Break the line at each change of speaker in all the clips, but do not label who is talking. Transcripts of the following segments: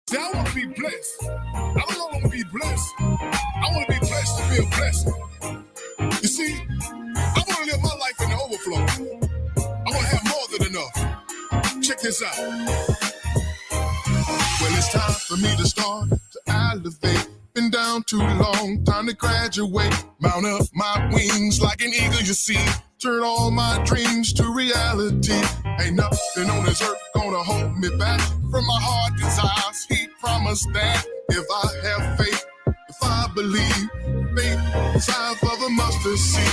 See, I want to be blessed. I don't want to be blessed. I want to be blessed to be a blessing. You see, I want to live my life in the overflow. I want to have more than enough. Check this out. Well, it's time for me to start to elevate. Been down too long, time to graduate. Mount up my wings like an eagle, you see. Turn all my dreams to reality. Ain't nothing on this earth gonna hold me back from my heart desires. He promised that if I have faith, if I believe, faith the size of a mustard seed.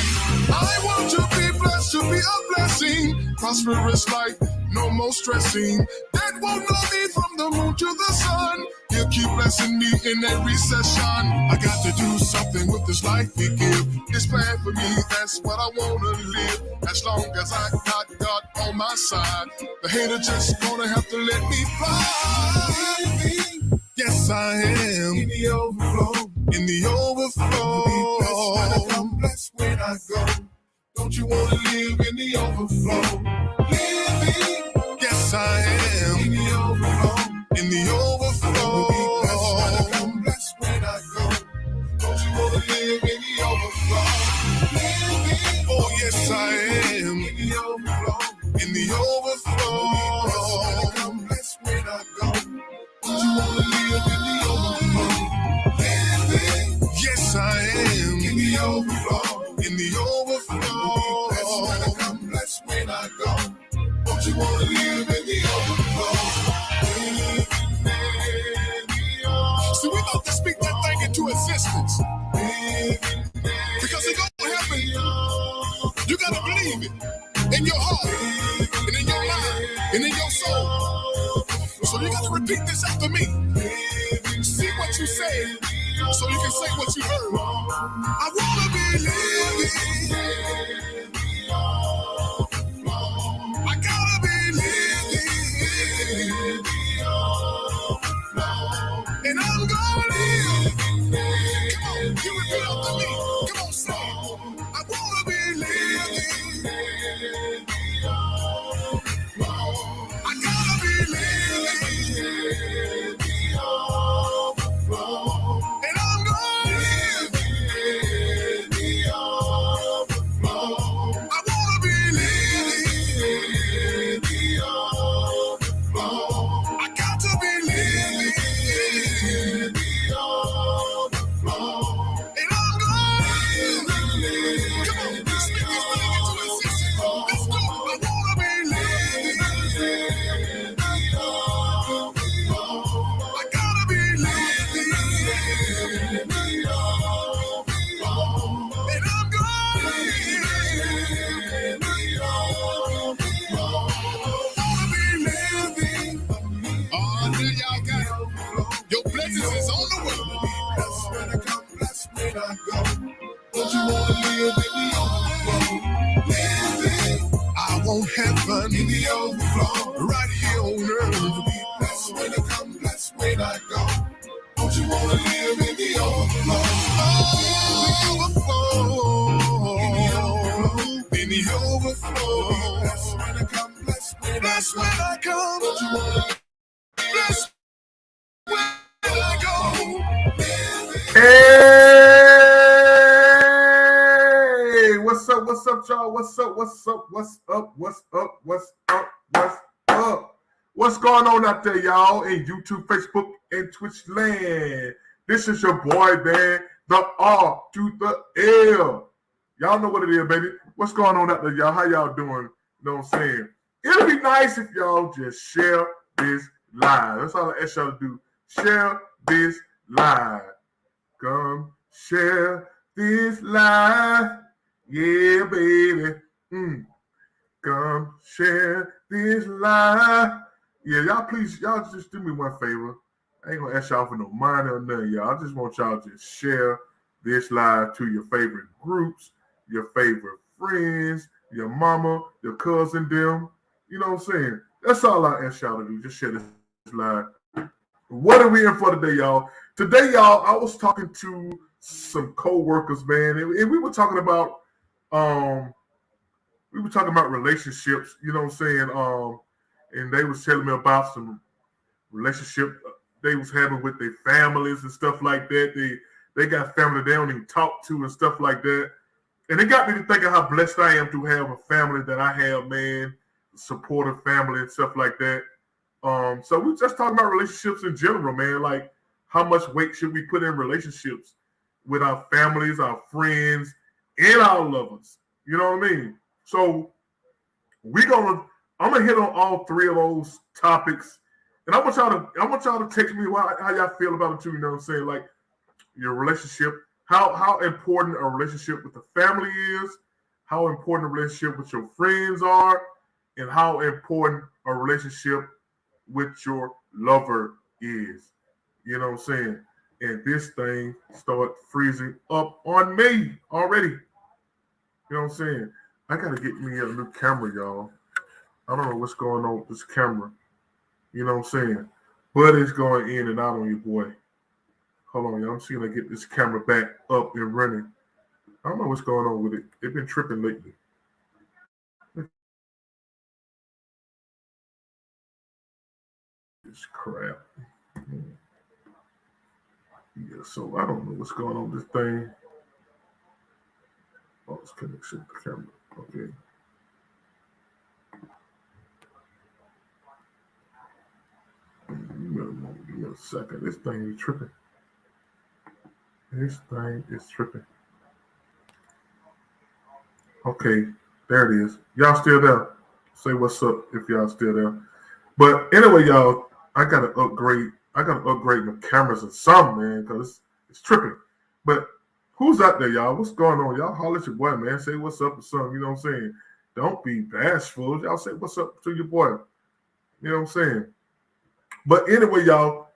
I want to be blessed, to be a blessing. Prosperous life, no more stressing. That won't know me from the moon to the sun. He'll keep blessing me in every session. I got to do something with this life he give. His plan for me, that's what I wanna live. As long as I got God on my side, the hater just gonna have to let me fly. Yes, I am in the overflow. In the overflow. I'm blessed when I go. Don't you wanna live in the overflow? Living. Yes, I am in the overflow. In the overflow. I'm blessed when I go. Don't you wanna live in the overflow? Living. Oh, yes, I am in the overflow. In the overflow. I'm blessed when I go. Don't you wanna live in the overflow? Living. Yes, I am in the overflow. In the overflow. I'm blessed when I go. Don't you wanna live in the overflow? See, we got to speak that thing into existence. Because it's gonna happen. You gotta believe it in your heart, and in your mind, and in your soul. So you gotta repeat this after me. See what you say, so you can say what you heard. I wanna be living. I gotta be living. And I'm gonna live. Come on, you repeat after me. Come on, say it. I wanna be living. I gotta be living. And I'm gonna live. I wanna be living. I got to be living. And I'm gonna live. Come on, speak this thing into existence. Let's go. I wanna be living. I gotta be living. And I'm gonna live. Wanna be living. Oh, now y'all got it. Your blessings is on the way. Blessed when I come, blessed when I go. Don't you wanna live in the overflow? Living. I want heaven in the overflow. Right here on earth. Blessed when I come, blessed when I go. Don't you wanna live in the overflow? Oh, overflow. In the overflow. Blessed when I come, blessed when I go. Blessed when I come. Don't you wanna live? Blessed when I go.
Hey, what's up, y'all? What's up? What's going on out there, y'all, in YouTube, Facebook, and Twitch land? This is your boy, man, the R to the L. Y'all know what it is, baby. What's going on out there, y'all? How y'all doing? You know what I'm saying? It'll be nice if y'all just share this live. That's all I ask y'all to do. Share this live. Come share this live. Yeah, baby. Come share this live. Yeah, y'all just do me one favor. I ain't gonna ask y'all for no money or nothing, y'all. I just want y'all to share this live to your favorite groups, your favorite friends, your mama, your cousin, them. You know what I'm saying? That's all I ask y'all to do. Just share this live. What are we in for today, y'all? Today, y'all, I was talking to some co-workers, man, and we were talking about relationships, you know what I'm saying? And they was telling me about some relationship they was having with their families and stuff like that. They got family they don't even talk to and stuff like that. And it got me to thinking how blessed I am to have a family that I have, man, supportive family and stuff like that. So we just talking about relationships in general, man. Like how much weight should we put in relationships with our families, our friends, and our lovers? You know what I mean? So I'm gonna hit on all three of those topics, and I want y'all to text me how y'all feel about it too. You know what I'm saying? Like your relationship, how important a relationship with the family is, how important a relationship with your friends are, and how important a relationship with your lover is. You know what I'm saying? And this thing started freezing up on me already. You know what I'm saying? I gotta get me a new camera, y'all. I don't know what's going on with this camera. You know what I'm saying? But it's going in and out on you, boy. Hold on, y'all. I'm seeing I get this camera back up and running. I don't know what's going on with it. It's been tripping lately. It's crap. Yeah, so I don't know what's going on with this thing. Oh, it's connection to the camera. Okay. Give me a second. This thing is tripping. This thing is tripping. Okay, there it is. Y'all still there? Say what's up if y'all still there. But anyway, y'all, I gotta upgrade. I gotta upgrade my cameras or something, man, because it's tripping. But who's out there, y'all? What's going on? Y'all holler at your boy, man. Say what's up or something. You know what I'm saying? Don't be bashful. Y'all say what's up to your boy. You know what I'm saying? But anyway, y'all.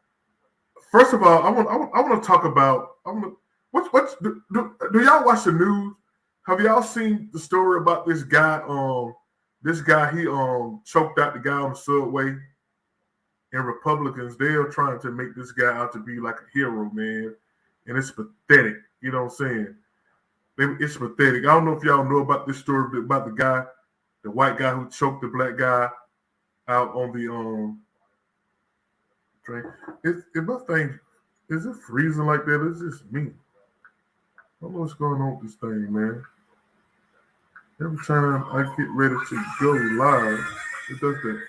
First of all, I want to talk about. Do y'all watch the news? Have y'all seen the story about this guy? This guy he choked out the guy on the subway, and Republicans they're trying to make this guy out to be like a hero, man, and it's pathetic. You know what I'm saying? It's pathetic. I don't know if y'all know about this story about the guy, the white guy who choked the black guy out on the train. If my thing is it freezing like that? It's just me. I don't know what's going on with this thing, man. Every time I get ready to go live, it does that.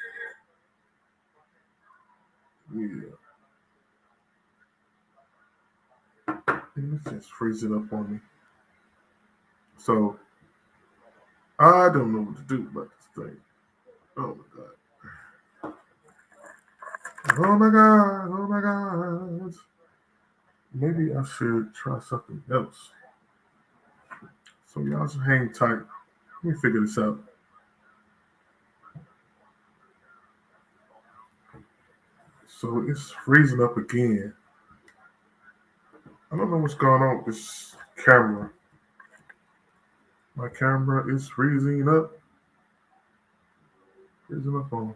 Yeah. And it's just freezing up on me. So I don't know what to do about this thing. Oh my god. Oh my god. Oh my god. Maybe I should try something else. So y'all just hang tight. Let me figure this out. So it's freezing up again. I don't know what's going on with this camera. My camera is freezing up. Freezing up on me.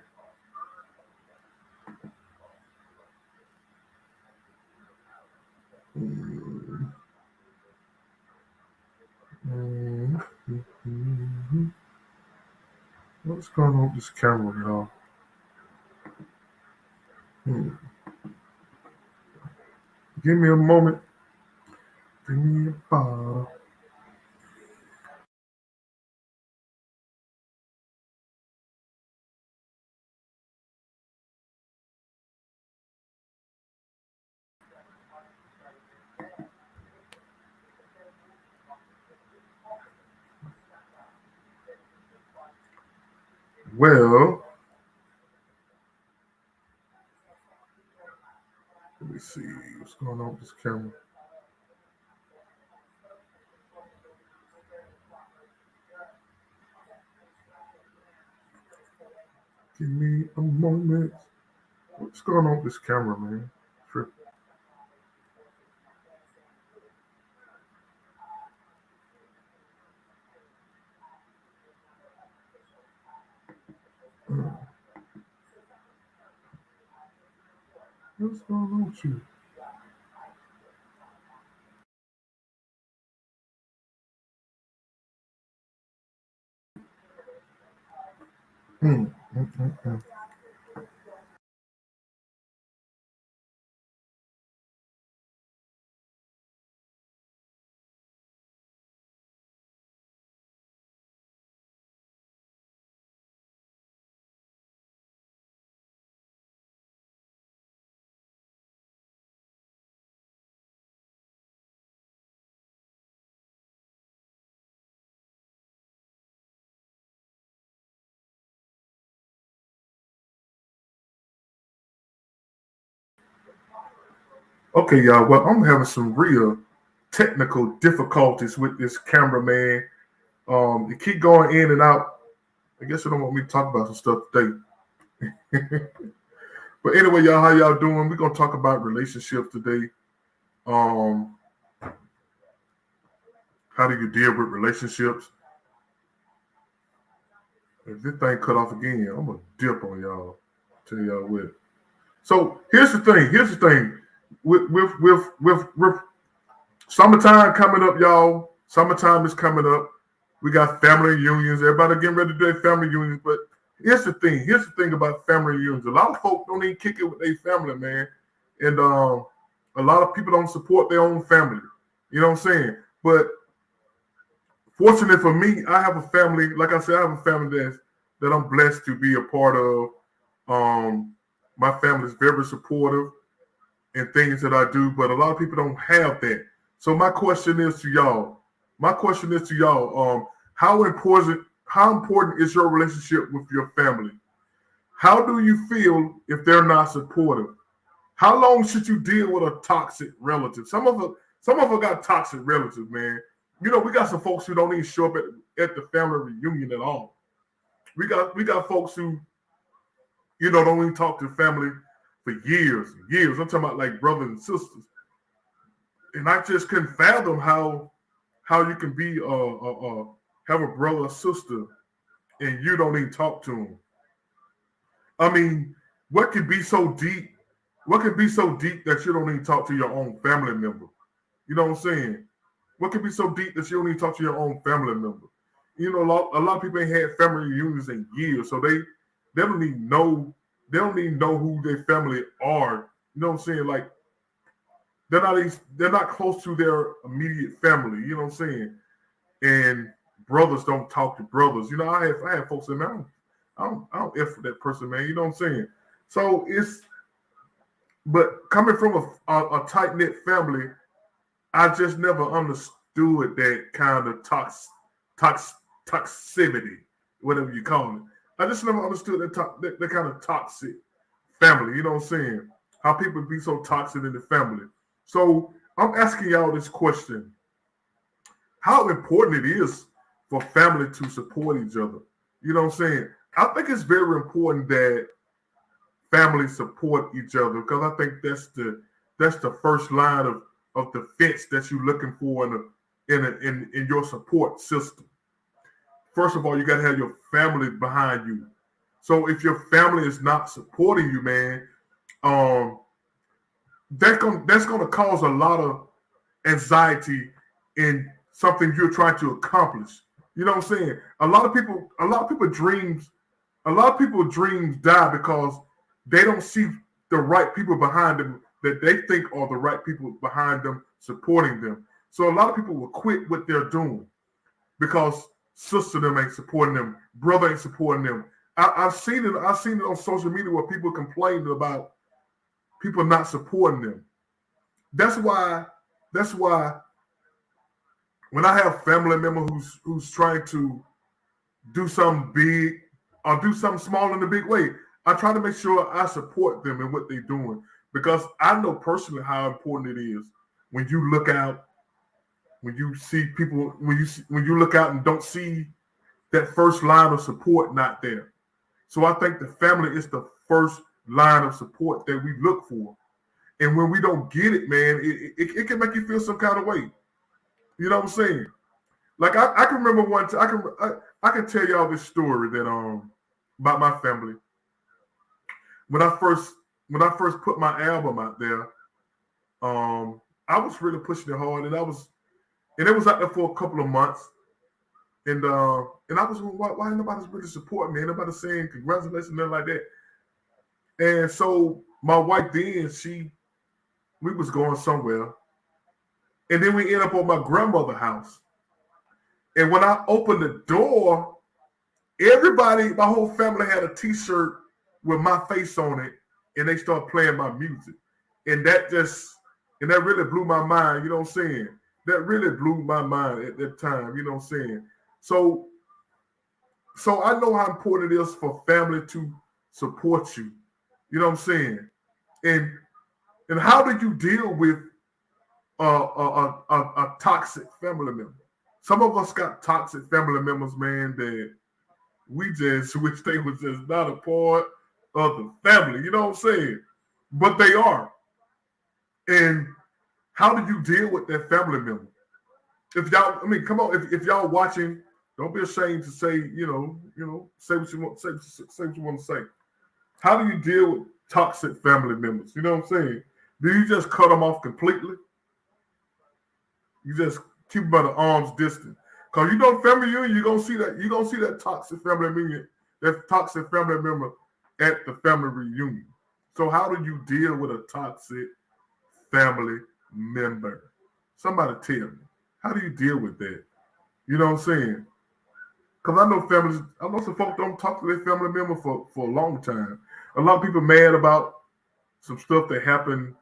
What's going on with this camera, y'all? Give me a moment. Give me a bottle. Well, let me see what's going on with this camera. Give me a moment. What's going on with this camera, man? Trip. What's going on with you? Hmm. Okay, y'all. Well, I'm having some real technical difficulties with this camera, man. It keep going in and out. I guess you don't want me to talk about some stuff today. But anyway, y'all, how y'all doing? We're gonna talk about relationships today. Um, how do you deal with relationships? If this thing cut off again, I'm gonna dip on y'all. Tell y'all what. So here's the thing. Here's the thing. With summertime coming up, y'all. Summertime is coming up. We got family reunions. Everybody getting ready to do their family reunions. But here's the thing. Here's the thing about family reunions. A lot of folks don't even kick it with their family, man. And a lot of people don't support their own family. You know what I'm saying? But fortunately for me, I have a family. Like I said, I have a family that I'm blessed to be a part of. My family is very supportive in things that I do, but a lot of people don't have that. So my question is to y'all. How important is your relationship with your family? How do you feel if they're not supportive? How long should you deal with a toxic relative? Some of us got toxic relatives, man. You know, we got some folks who don't even show up at the family reunion at all. We got folks who, don't even talk to family for years and years. I'm talking about like brothers and sisters. And I just couldn't fathom how you can be have a brother or sister and you don't even talk to them. I mean, what could be so deep? What could be so deep that you don't even talk to your own family member? You know what I'm saying? What could be so deep that you don't even talk to your own family member? You know, a lot of people ain't had family reunions in years, so they don't even know who their family are. You know what I'm saying? Like they're not close to their immediate family. You know what I'm saying? And brothers don't talk to brothers. You know, I have folks in there. I don't F with that person, man. You know what I'm saying? So but coming from a tight knit family, I just never understood that kind of toxicity, whatever you call it. I just never understood that kind of toxic family. You know what I'm saying? How people be so toxic in the family. So I'm asking y'all this question: how important it is for family to support each other? You know what I'm saying? I think it's very important that families support each other because I think that's the first line of defense that you're looking for in your support system. First of all, you got to have your family behind you. So if your family is not supporting you, man, um, that's gonna cause a lot of anxiety in something you're trying to accomplish. You know what I'm saying? A lot of people dreams die because they don't see the right people behind them that they think are the right people behind them supporting them. So a lot of people will quit what they're doing because sister them ain't supporting them, brother ain't supporting them. I've seen it. I've seen it on social media where people complain about people not supporting them. That's why. That's why when I have family member who's trying to do something big or do something small in a big way, I try to make sure I support them in what they're doing because I know personally how important it is when you look out, when you see people, when you look out and don't see that first line of support not there. So I think the family is the first line of support that we look for. And when we don't get it, man, it can make you feel some kind of way. You know what I'm saying? Like I can remember one time, I can tell y'all this story that about my family. When I first put my album out there, I was really pushing it hard, and it was out there for a couple of months, and I was why nobody's really supporting me, nobody saying congratulations, nothing like that. And so my wife then we was going somewhere, and then we end up at my grandmother's house, and when I opened the door, everybody, my whole family had a T-shirt with my face on it, and they started playing my music, and that really blew my mind. You know what I'm saying? That really blew my mind at that time. You know what I'm saying? So I know how important it is for family to support you. You know what I'm saying? And And how do you deal with a toxic family member? Some of us got toxic family members, man, that we just wish they was just not a part of the family. You know what I'm saying? But they are. And how do you deal with that family member? If y'all, I mean, come on, if y'all watching, don't be ashamed to say, say what you want, say what you want to say. How do you deal with toxic family members? You know what I'm saying? Do you just cut them off completely? You just keep them at an arm's distance. Cause family reunion, you're gonna see that toxic family reunion, that toxic family member at the family reunion. So how do you deal with a toxic family member? Somebody tell me. How do you deal with that? You know what I'm saying? Because I know some folks don't talk to their family member for a long time. A lot of people mad about some stuff that happened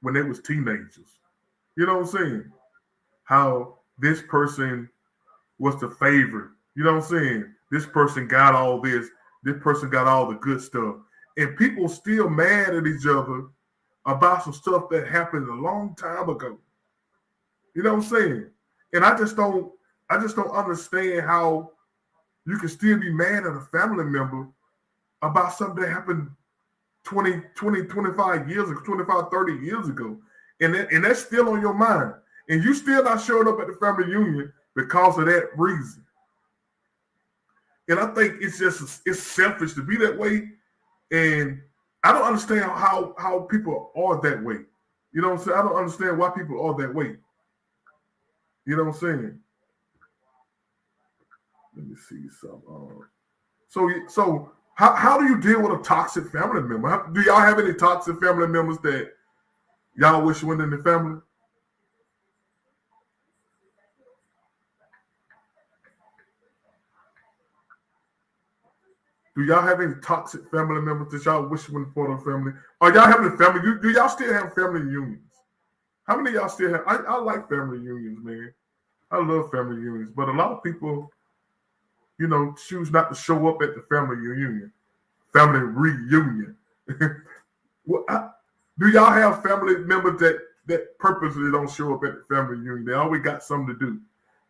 when they was teenagers. You know what I'm saying? How this person was the favorite. You know what I'm saying? This person got all this. This person got all the good stuff. And people still mad at each other about some stuff that happened a long time ago. You know what I'm saying? And I just don't understand how you can still be mad at a family member about something that happened 25 years ago, 25, 30 years ago. And that's still on your mind. And you still not showing up at the family reunion because of that reason. And I think it's selfish to be that way. And I don't understand how people are that way. You know what I'm saying? I don't understand why people are that way. You know what I'm saying? Let me see some. So how do you deal with a toxic family member? Do y'all have any toxic family members that y'all wish went in the family? Do y'all have any toxic family members that y'all wish went for the family? Are y'all having a family? Do y'all still have family reunions? How many of y'all still have? I like family reunions, man. I love family reunions, but a lot of people, choose not to show up at the family reunion. Family reunion. Do y'all have family members that purposely don't show up at the family reunion? They always got something to do.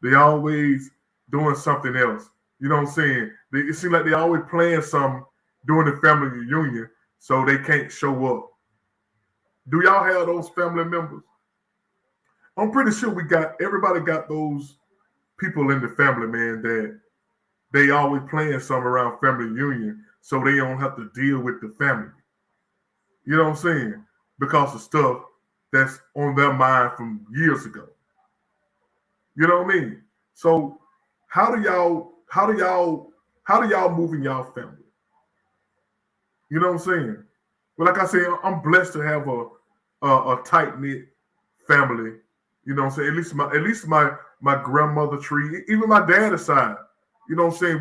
They always doing something else. You know what I'm saying? It seems like they always playing something during the family reunion, so they can't show up. Do y'all have those family members? I'm pretty sure everybody got those people in the family, man, that they always playing something around family reunion, so they don't have to deal with the family. You know what I'm saying? Because of stuff that's on their mind from years ago. You know what I mean? So how do y'all move in y'all family? You know what I'm saying? Well, like I said, I'm blessed to have a tight knit family. You know what I'm saying? At least my grandmother tree, even my dad's side. You know what I'm saying?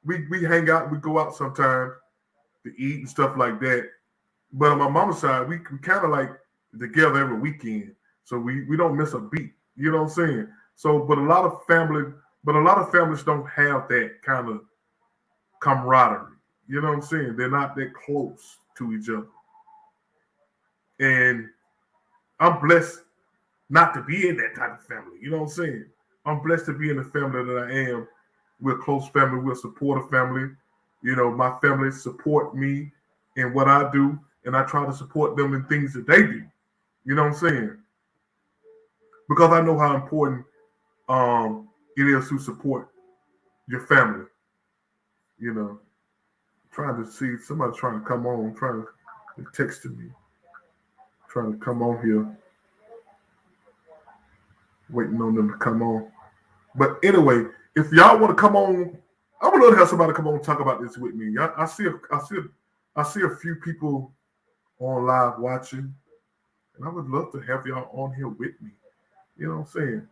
We hang out, we go out sometimes to eat and stuff like that. But on my mama's side, we kind of like together every weekend, so we don't miss a beat. You know what I'm saying? So, but a lot of families don't have that kind of camaraderie. You know what I'm saying? They're not that close to each other, and I'm blessed not to be in that type of family. You know what I'm saying? I'm blessed to be in the family that I am. We're a close family. We're a supportive family. You know, my family support me in what I do, and I try to support them in things that they do. You know what I'm saying? Because I know how important it is to support your family. You know, trying to see somebody trying to come on, trying to text me, trying to come on here, waiting on them to come on. But anyway, if y'all want to come on, I would love to have somebody come on and talk about this with me. I see a few people on live watching, and I would love to have y'all on here with me. You know what I'm saying?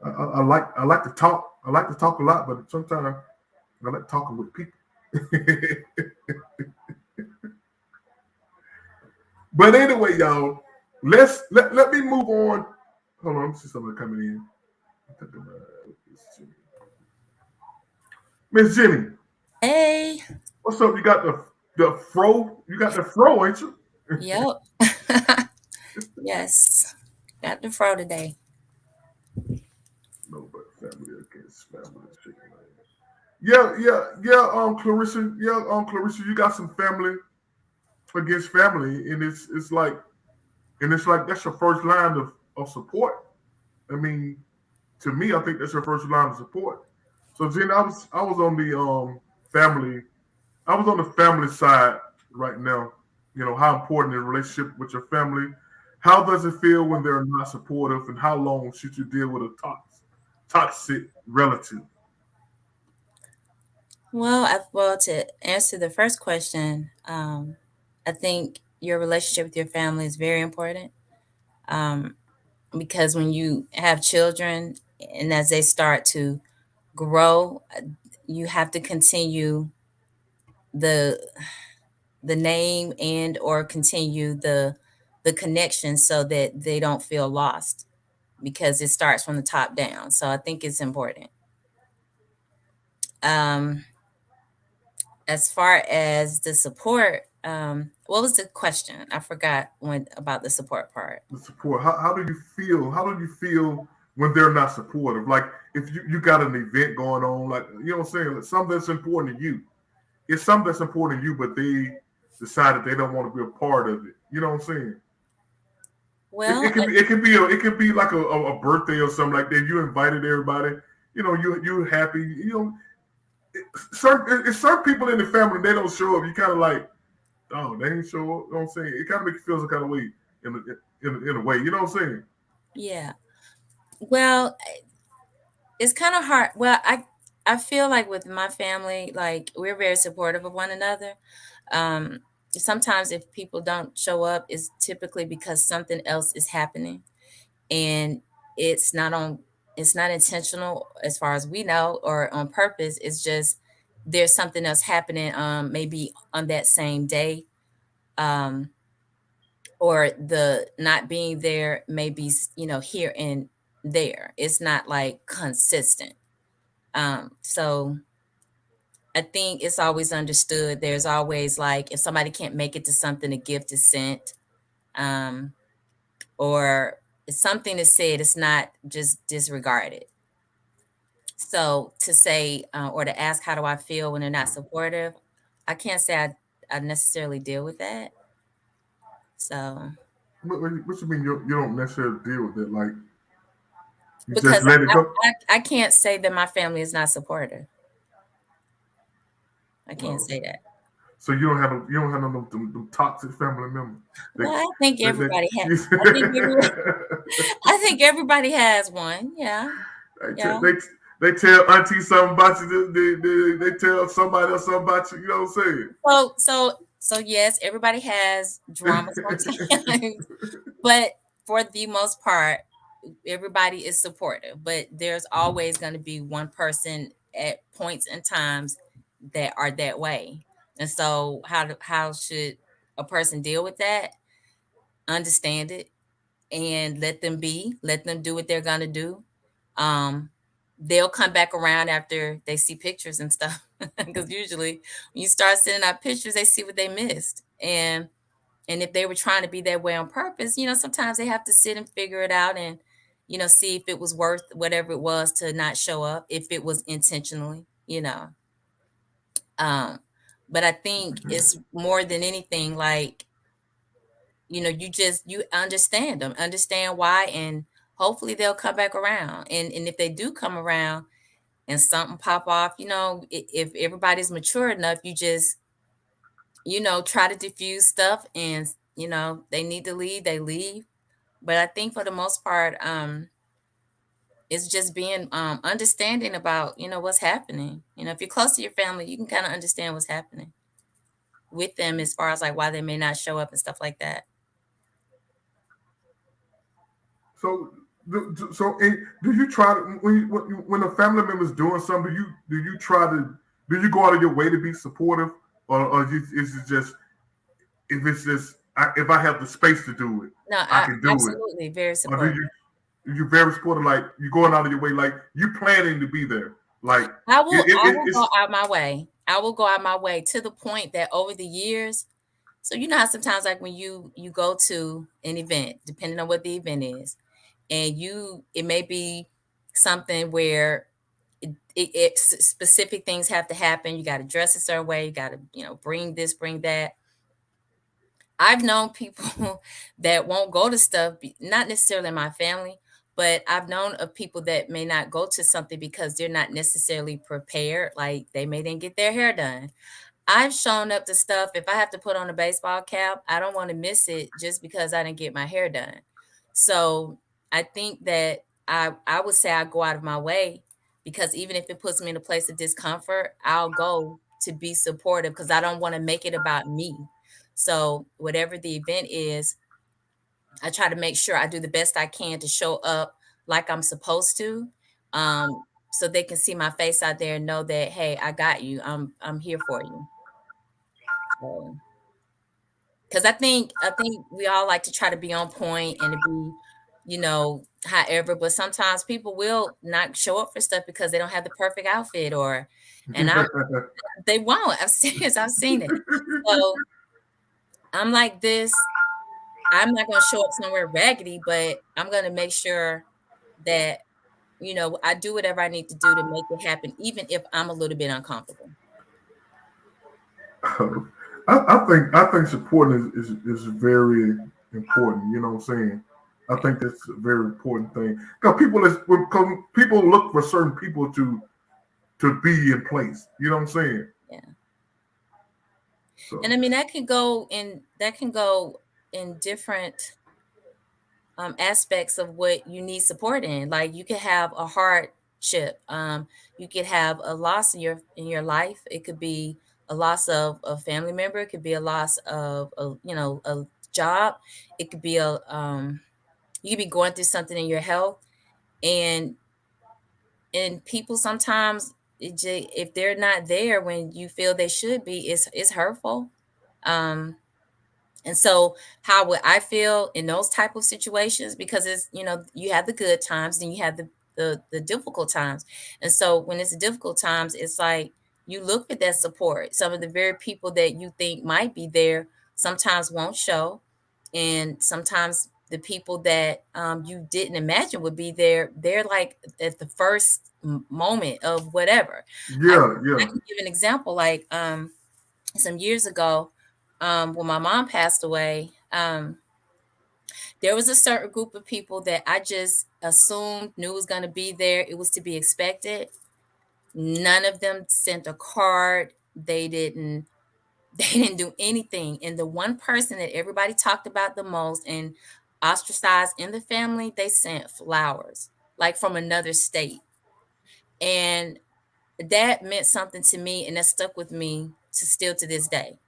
I like to talk. I like to talk a lot, but sometimes I like talking with people. But anyway, y'all, let me move on. Hold on, let me see somebody coming in. Miss Jenny.
Hey.
What's up? You got the The fro, you got the fro, ain't you?
Yep. Yes. Got the fro today.
No, but family against family chicken. Yeah, yeah, yeah. Clarissa, yeah, Clarissa, you got some family against family, and it's like that's your first line of support. I mean, to me, I think that's your first line of support. So Jen, I was on the family, I was on the family side right now. You know how important is a relationship with your family. How does it feel when they're not supportive, and how long should you deal with a toxic relative?
Well, to answer the first question, I think your relationship with your family is very important. Um, because when you have children and as they start to grow, you have to continue the the name and or continue the connection so that they don't feel lost because it starts from the top down. So I think it's important. Um, as far as the support, what was the question? I forgot when about the support part.
The support. How do you feel? How do you feel when they're not supportive? Like if you got an event going on, like you know what I'm saying, like something that's important to you. It's something that's important to you, but they decided they don't want to be a part of it. You know what I'm saying?
Well,
It can be like a birthday or something like that. You invited everybody. You know you happy. You know it's certain people in the family they don't show up. You kind of like oh they didn't show up. You know what I'm saying? It kind of makes you feel some kind of way in a way. You know what I'm saying?
yeah. Well, it's kind of hard. Well, I feel like with my family, like we're very supportive of one another. Um, sometimes if people don't show up, it's typically because something else is happening, and it's not on. It's not intentional, as far as we know, or on purpose. It's just there's something else happening. Maybe on that same day, um, or the not being there, maybe here and there. It's not like consistent. So I think it's always understood. There's always like if somebody can't make it to something, a gift is sent, um, or if something is said, it's not just disregarded. So to say or to ask how do I feel when they're not supportive, I can't say I necessarily deal with that. So
What you mean you don't necessarily deal with it? Like you just
because
let it go?
I can't say that my family is not supportive. I can't
Oh,
say that.
so you don't have no them toxic family members. They
Well, I think
they
everybody has. I think I think everybody has one. Yeah,
they,
yeah.
they they tell auntie something about you. They tell somebody else something about you. You know what I'm
So yes, everybody has drama sometimes, but for the most part, everybody is supportive. But there's always going to be one person at points and times that are that way. And so, how should a person deal with that? Understand it and let them be. Let them do what they're going to do. Um, they'll come back around after they see pictures and stuff because usually when you start sending out pictures they see what they missed, and if they were trying to be that way on purpose, sometimes they have to sit and figure it out and see if it was worth whatever it was to not show up, if it was intentionally. um but I think it's more than anything like you understand them, understand why, and hopefully they'll come back around. And if they do come around and something pop off, if everybody's mature enough, you just, try to diffuse stuff, and they need to leave, they leave. But I think for the most part, it's just being understanding about, what's happening. If you're close to your family, you can kind of understand what's happening with them as far as like why they may not show up and stuff like that.
saying? Do you try to when a family member is doing something? Do you try to do you go out of your way to be supportive, or is it just if it's just if I have the space to do it,
No,
I can do it,
absolutely very
or do
supportive.
you very supportive? Like you going out of your way, like you planning to be there, like
I will
it
go
it's
out my way. I will go out my way to the point that over the years, so you know how sometimes like when you go to an event, depending on what the event is, and it may be something where specific things have to happen. You got to dress a certain way. You got to bring this, bring that. I've known people that won't go to stuff, not necessarily in my family, but I've known of people that may not go to something because they're not necessarily prepared. Like they may didn't get their hair done. I've shown up to stuff. If I have to put on a baseball cap, I don't want to miss it just because I didn't get my hair done. So I think that I would say I go out of my way, because even if it puts me in a place of discomfort, I'll go to be supportive because I don't want to make it about me. So whatever the event is, I try to make sure I do the best I can to show up like I'm supposed to. So they can see my face out there and know that, hey, I got you. I'm here for you. So, because I think we all like to try to be on point and to be, however, but sometimes people will not show up for stuff because they don't have the perfect outfit, and they won't. I'm serious. I've seen it. So I'm like this. I'm not going to show up somewhere raggedy, but I'm going to make sure that, I do whatever I need to do to make it happen, even if I'm a little bit uncomfortable.
I think support is very important. You know what I'm saying? I think that's a very important thing because people look for certain people to be in place. You know what I'm saying?
Yeah. And
So
I mean, that can go in different aspects of what you need support in. Like you could have a hardship, you could have a loss in your life. It could be a loss of a family member. It could be a loss of a job. It could be you could be going through something in your health, and people sometimes if they're not there when you feel they should be, it's hurtful. Um, and so how would I feel in those type of situations? Because it's, you have the good times and you have the difficult times. And so when it's the difficult times, it's like you look for that support. Some of the very people that you think might be there sometimes won't show. And sometimes the people that you didn't imagine would be there, they're like at the first moment of whatever. I,
yeah,
I
yeah.
can give an example, like some years ago, when my mom passed away, there was a certain group of people that I just assumed knew was going to be there. It was to be expected. None of them sent a card. They didn't. They didn't do anything. And the one person that everybody talked about the most and ostracized in the family, they sent flowers, like from another state, and that meant something to me, and that stuck with me to this day.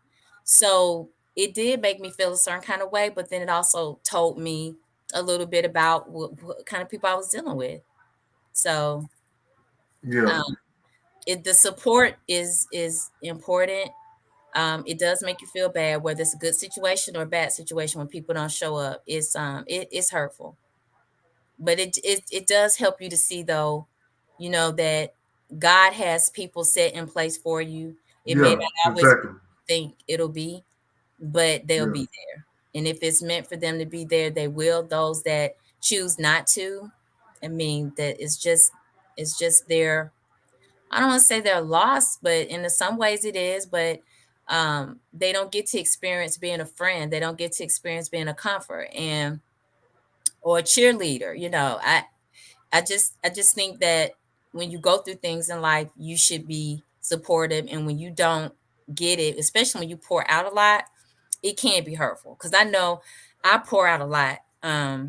So it did make me feel a certain kind of way, but then it also told me a little bit about what kind of people I was dealing with. So
Yeah,
um, the support is important. It does make you feel bad, whether it's a good situation or a bad situation when people don't show up. It's hurtful, but it does help you to see, though, that God has people set in place for you. It may
yeah,
not always be
exactly.
what you think it'll be, but they'll
Yeah,
be there. And if it's meant for them to be there, they will. Those that choose not to, I mean, that it's just their, I don't want to say they're lost, but in some ways it is, but they don't get to experience being a friend. They don't get to experience being a comfort and or a cheerleader. I just think that when you go through things in life, you should be supportive, and when you don't get it, especially when you pour out a lot, it can be hurtful. Because I know I pour out a lot. I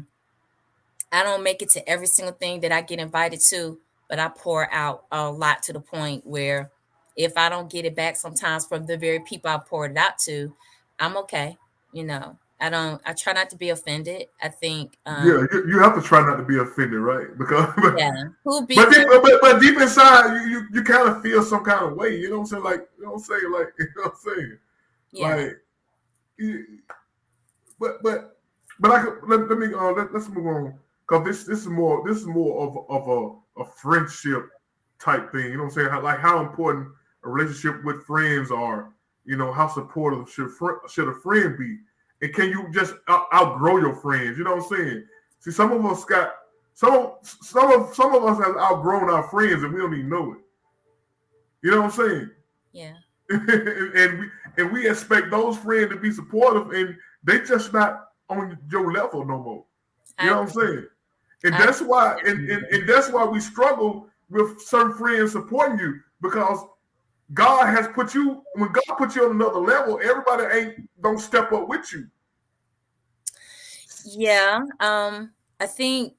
don't make it to every single thing that I get invited to, but I pour out a lot to the point where if I don't get it back sometimes from the very people I poured it out to, I'm okay. I try not to be offended. I think,
yeah. You have to try not to be offended, right? Because
yeah, who be
but deep,
the,
but deep inside, you kind of feel some kind of way. You know what I'm saying? Like you know what I'm saying? Like you know what I'm saying?
yeah,
Like, you- but I could let me let's move on because this is more of a friendship type thing. You know what I'm saying? How important a relationship with friends are. How supportive should a friend be? And can you just outgrow your friends? You know what I'm saying? See, some of us got some of us have outgrown our friends and we don't even know it. You know what I'm saying?
Yeah.
and we expect those friends to be supportive, and they just not on your level no more. You know what I'm saying? And that's why, and that's why we struggle with certain friends supporting you, because God has put you. When God put you on another level, everybody don't step up with you.
Yeah. I think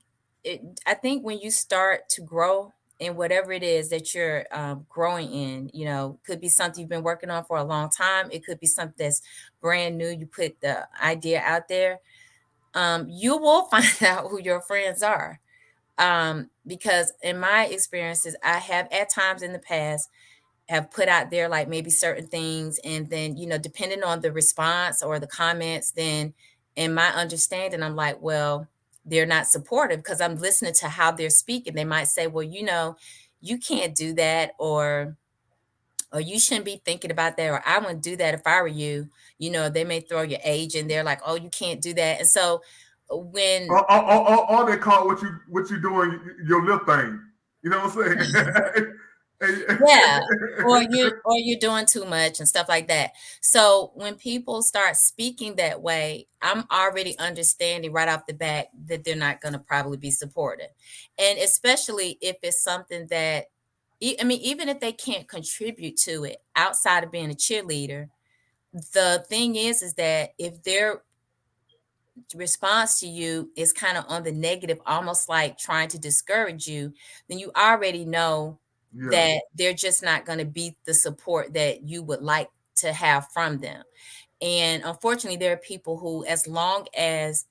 I think when you start to grow in whatever it is that you're growing in, could be something you've been working on for a long time. It could be something that's brand new. You put the idea out there. You will find out who your friends are. Because in my experiences, I have at times in the past have put out there like maybe certain things, and then depending on the response or the comments, then in my understanding I'm like, well, they're not supportive because I'm listening to how they're speaking. They might say, well, you can't do that, or you shouldn't be thinking about that, or I wouldn't do that if I were you. They may throw your age in there like, oh, you can't do that. And so when
Or they call what you doing your little thing. You know what I'm saying?
yeah, or you're doing too much and stuff like that. So when people start speaking that way, I'm already understanding right off the bat that they're not going to probably be supportive. And especially if it's something that I mean, even if they can't contribute to it outside of being a cheerleader, the thing is that if their response to you is kind of on the negative, almost like trying to discourage you, then you already know
Yeah.
that they're just not going to be the support that you would like to have from them. And unfortunately, there are people who, as long as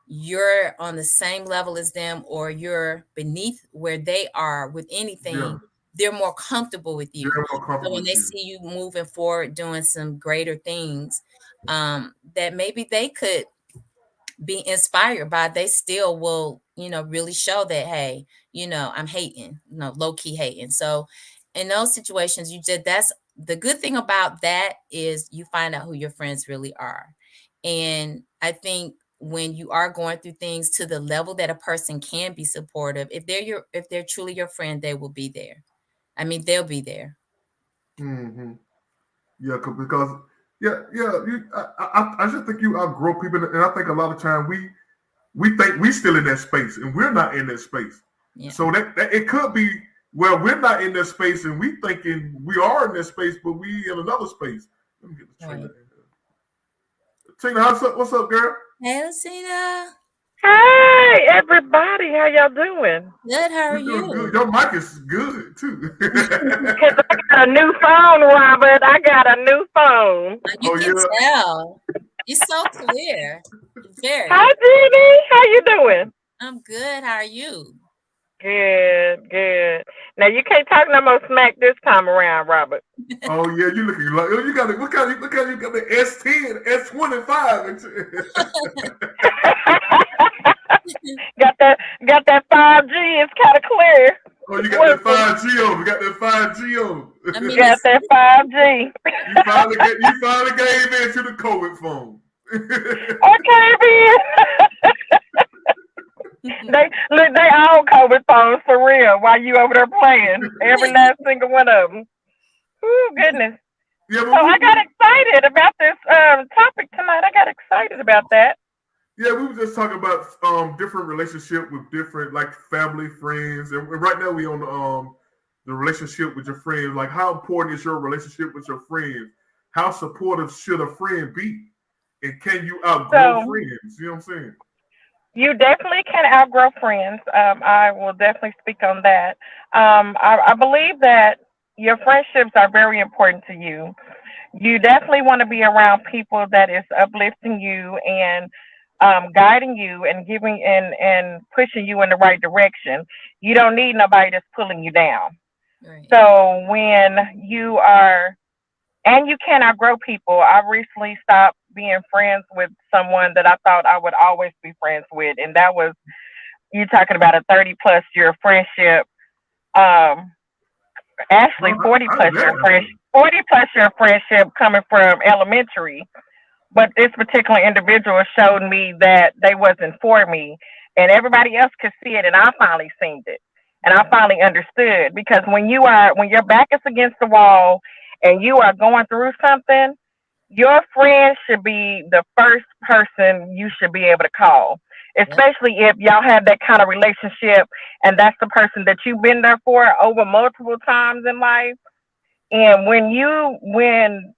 you're on the same level as them or you're beneath where they are with anything,
Yeah.
they're more comfortable with you.
They're more
So
comfortable
when they
with you.
see you moving forward, doing some greater things, that maybe they could be inspired by, they still will, really show that, hey, I'm hating, low key hating. So in those situations, that's the good thing about that, is you find out who your friends really are. And I think when you are going through things to the level that a person can be supportive, if they're truly your friend, they will be there. I mean, they'll be there.
Mm-hmm. Yeah, because I just think you outgrow people, and I think a lot of time we think we still in that space, and we're not in that space.
Yeah.
So that it could be, well, we're not in that space, and we thinking we are in that space, but we in another space. Let me get the
Right.
Trina in here. Trina, what's up, girl?
Hey, Lucina.
Hey, everybody, how y'all doing?
Good. How are
We're doing good.
you?
Your mic is good too.
Because I got a new phone, Robert. I got a new phone.
You
Oh
can
yeah.
tell. You're so clear. Very.
Hi, Jenny. How you doing?
I'm good. How are you?
Good, good. Now, you can't talk no more smack this time around, Robert.
Oh yeah, you looking like you got it. What kind of you got the S10, S25?
got that 5G. It's kind of clear.
Oh, you got that 5G on. You got that 5G on.
I mean,
Got that 5G.
You finally gave in to the COVID phone.
Okay, man. They all COVID phones for real while you over there playing. Every last single one of them. Oh, goodness.
Yeah,
So I got excited about this topic tonight. I got excited about that.
Yeah, we were just talking about different relationship with different, like, family, friends, and right now we on the relationship with your friends. Like, how important is your relationship with your friends? How supportive should a friend be? And can you outgrow friends? You know what I'm saying?
You definitely can outgrow friends. I will definitely speak on that. I believe that your friendships are very important to you. You definitely want to be around people that is uplifting you and guiding you and giving and pushing you in the right direction. You don't need nobody that's pulling you down.
right.
So when you are, and you can outgrow people. I recently stopped being friends with someone that I thought I would always be friends with, and that was, you talking about a 30 plus year friendship. Um, Actually,
Well,
40
I
plus
bet.
year friendship. 40 plus year friendship coming from elementary. But this particular individual showed me that they wasn't for me, and everybody else could see it, and I finally seen it, and I finally understood. Because when your back is against the wall, and you are going through something, your friend should be the first person you should be able to call,
Yep.
especially if y'all have that kind of relationship, and that's the person that you've been there for over multiple times in life. And when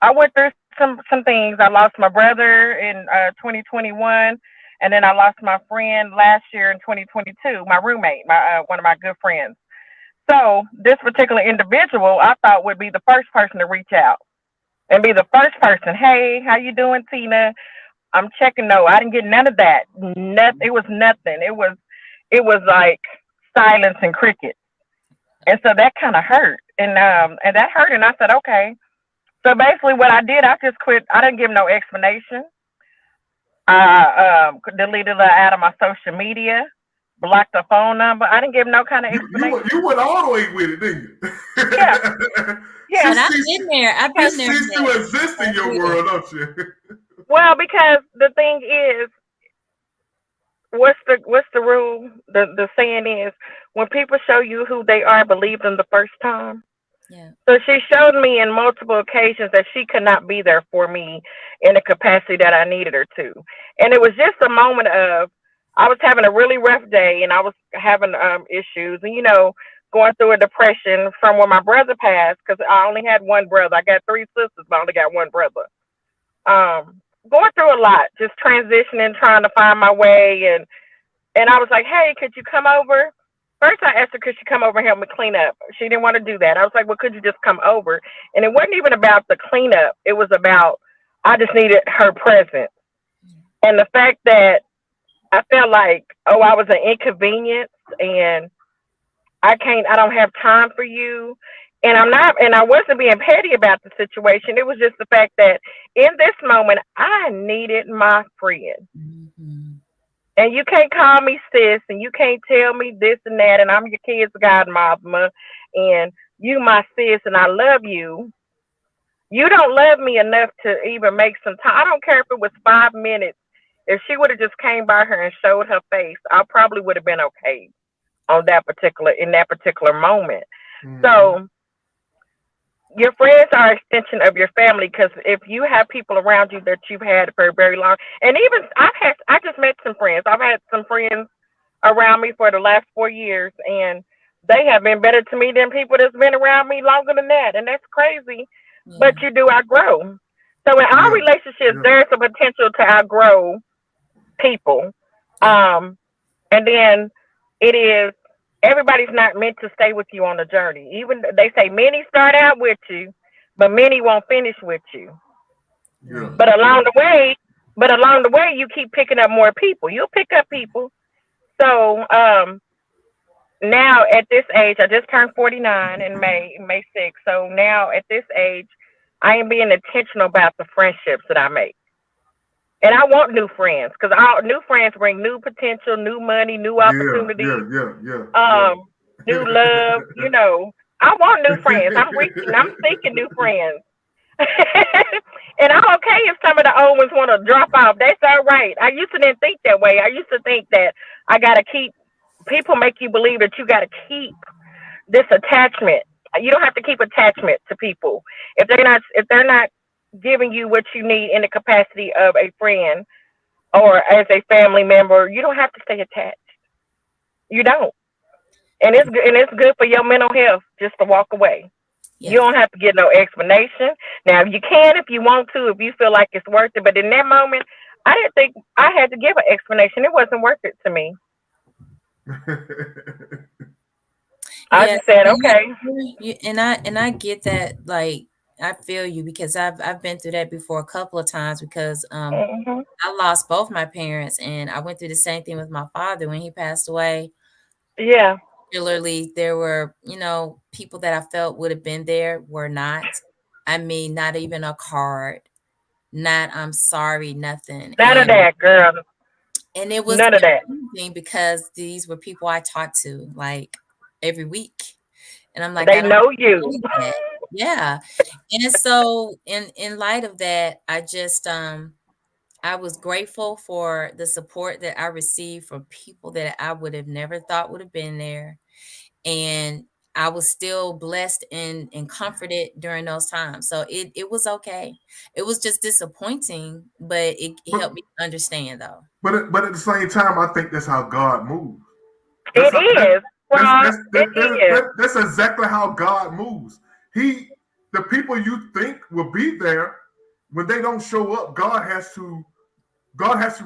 I went through some things. I lost my brother in 2021, and then I lost my friend last year in 2022. My roommate, my one of my good friends. So this particular individual, I thought would be the first person to reach out and be the first person. Hey, how you doing, Tina? I'm checking. No, I didn't get none of that. Nothing. It was nothing. It was like silence and crickets. And so that kind of hurt, and that hurt. And I said, okay. So basically, what I did, I just quit. I didn't give no explanation. I deleted her out of my social media, blocked her phone number. I didn't give no kind of explanation.
You went all the way with it, didn't
Yeah,
you?
yeah.
And I've been there. I've
She
been there.
ceased to exist in
I've
your
been
world, don't you?
Well, because the thing is, what's the rule? The saying is, when people show you who they are, believe them the first time.
Yeah.
So she showed me in multiple occasions that she could not be there for me in the capacity that I needed her to. And it was just a moment of I was having a really rough day and I was having issues and going through a depression from when my brother passed because I only had one brother. I got three sisters, but I only got one brother. Going through a lot, just transitioning, trying to find my way and I was like, hey, could you come over? First, I asked her, could she come over and help me clean up? She didn't want to do that. I was like, well, could you just come over? And it wasn't even about the cleanup. It was about, I just needed her presence. And the fact that I felt like, oh, I was an inconvenience and I don't have time for you. And I wasn't being petty about the situation. It was just the fact that in this moment, I needed my friend.
Mm-hmm.
And you can't call me sis, and you can't tell me this and that, and I'm your kid's godmama, and you my sis, and I love you. You don't love me enough to even make some time. I don't care if it was 5 minutes. If she would have just came by her and showed her face, I probably would have been okay in that particular moment.
Mm-hmm.
So your friends are an extension of your family because if you have people around you that you've had for a very long, and even I just met some friends. I've had some friends around me for the last 4 years, and they have been better to me than people that's been around me longer than that, and that's crazy.
Yeah.
But you do outgrow. So in our
Yeah,
relationships,
yeah.
there's a potential to outgrow people.
Yeah.
And then it is everybody's not meant to stay with you on the journey. Even they say many start out with you, but many won't finish with you.
Yeah.
Right.
But along the way, you keep picking up more people. You'll pick up people. So now at this age, I just turned 49 in May 6th. So now at this age, I am being intentional about the friendships that I make. And I want new friends because new friends bring new potential, new money, new
Yeah,
opportunities,
yeah, yeah,
um,
yeah,
new love. I want new friends. I'm seeking new friends. And I'm okay if some of the old ones want to drop off. That's all right. I used to didn't think that way. I used to think that I got to keep, people make you believe that you got to keep this attachment. You don't have to keep attachment to people. If they're not giving you what you need in the capacity of a friend or as a family member, you don't have to stay attached. You don't. And it's good for your mental health just to walk away. You
Yeah.
don't have to get no explanation. Now, you can if you want to, if you feel like it's worth it. But in that moment, I didn't think I had to give an explanation. It wasn't worth it to me. I
Yeah.
just said,
And
okay.
I get that. Like, I feel you because I've been through that before a couple of times because
Hmm.
I lost both my parents and I went through the same thing with my father when he passed away.
Yeah.
Particularly, there were, people that I felt would have been there were not. I mean, not even a card, not I'm sorry, nothing.
None of
And
that, girl.
it was
None of that.
confusing because these were people I talked to like every week. And I'm like,
They
I don't
know you.
believe that. Yeah. And so in light of that, I just I was grateful for the support that I received from people that I would have never thought would have been there. And I was still blessed and comforted during those times. So it was okay. It was just disappointing, but it
But
helped me understand though.
but at the same time, I think that's how God moves. That's
It
how, that,
is. Rob, it is.
that's exactly how God moves. He the people you think will be there when they don't show up, God has to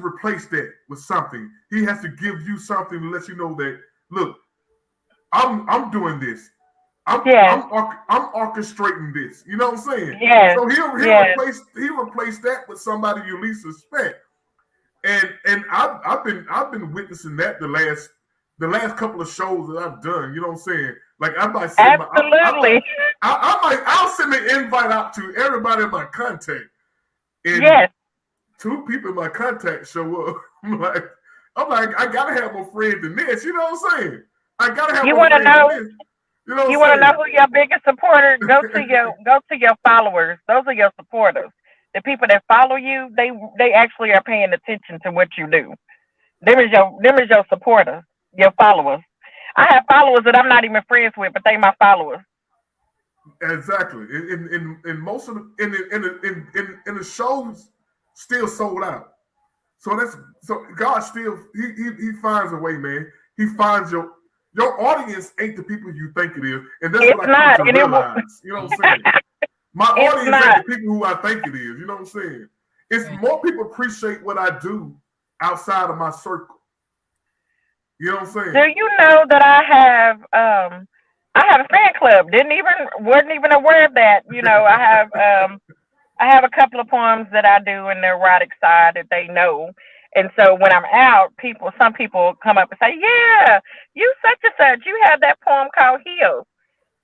replace that with something. He has to give you something to let you know that look, I'm doing this.
Yes,
I'm orchestrating this. You know what I'm saying?
yes,
So
yes.
he'll replace that with somebody you least suspect. And I've been witnessing that the last couple of shows that I've done. You know what I'm saying? Like I might send
Absolutely.
I'll send an invite out to everybody in my contact, and
Yes.
two people in my contact show up. I'm like, I gotta have more friends than this. You know what I'm saying? I gotta have
You
more
want to
friends than
know?
this. You know
You
what
want to know
I'm
who your biggest supporter? Go to your followers. Those are your supporters. The people that follow you, they actually are paying attention to what you do. Them is your supporters, your followers. I have followers that I'm not even friends with, but they my followers.
saying? Exactly. In most of the in the shows still sold out. So God still he finds a way, man. He finds your audience ain't the people you think it is, and that's
It's
what I come
not,
to
and it will.
realize. You know what I'm saying? My
It's
audience ain't
not.
the people who I think it is. You know what I'm saying? It's
Right.
more people appreciate what I do outside of my circle. You know what I'm
Do
saying?
you know that I have a fan club? Didn't even wasn't even aware of that. I have a couple of poems that I do in the erotic side that they know. And so when I'm out, some people come up and say, "Yeah, you such and such. You have that poem called Heels."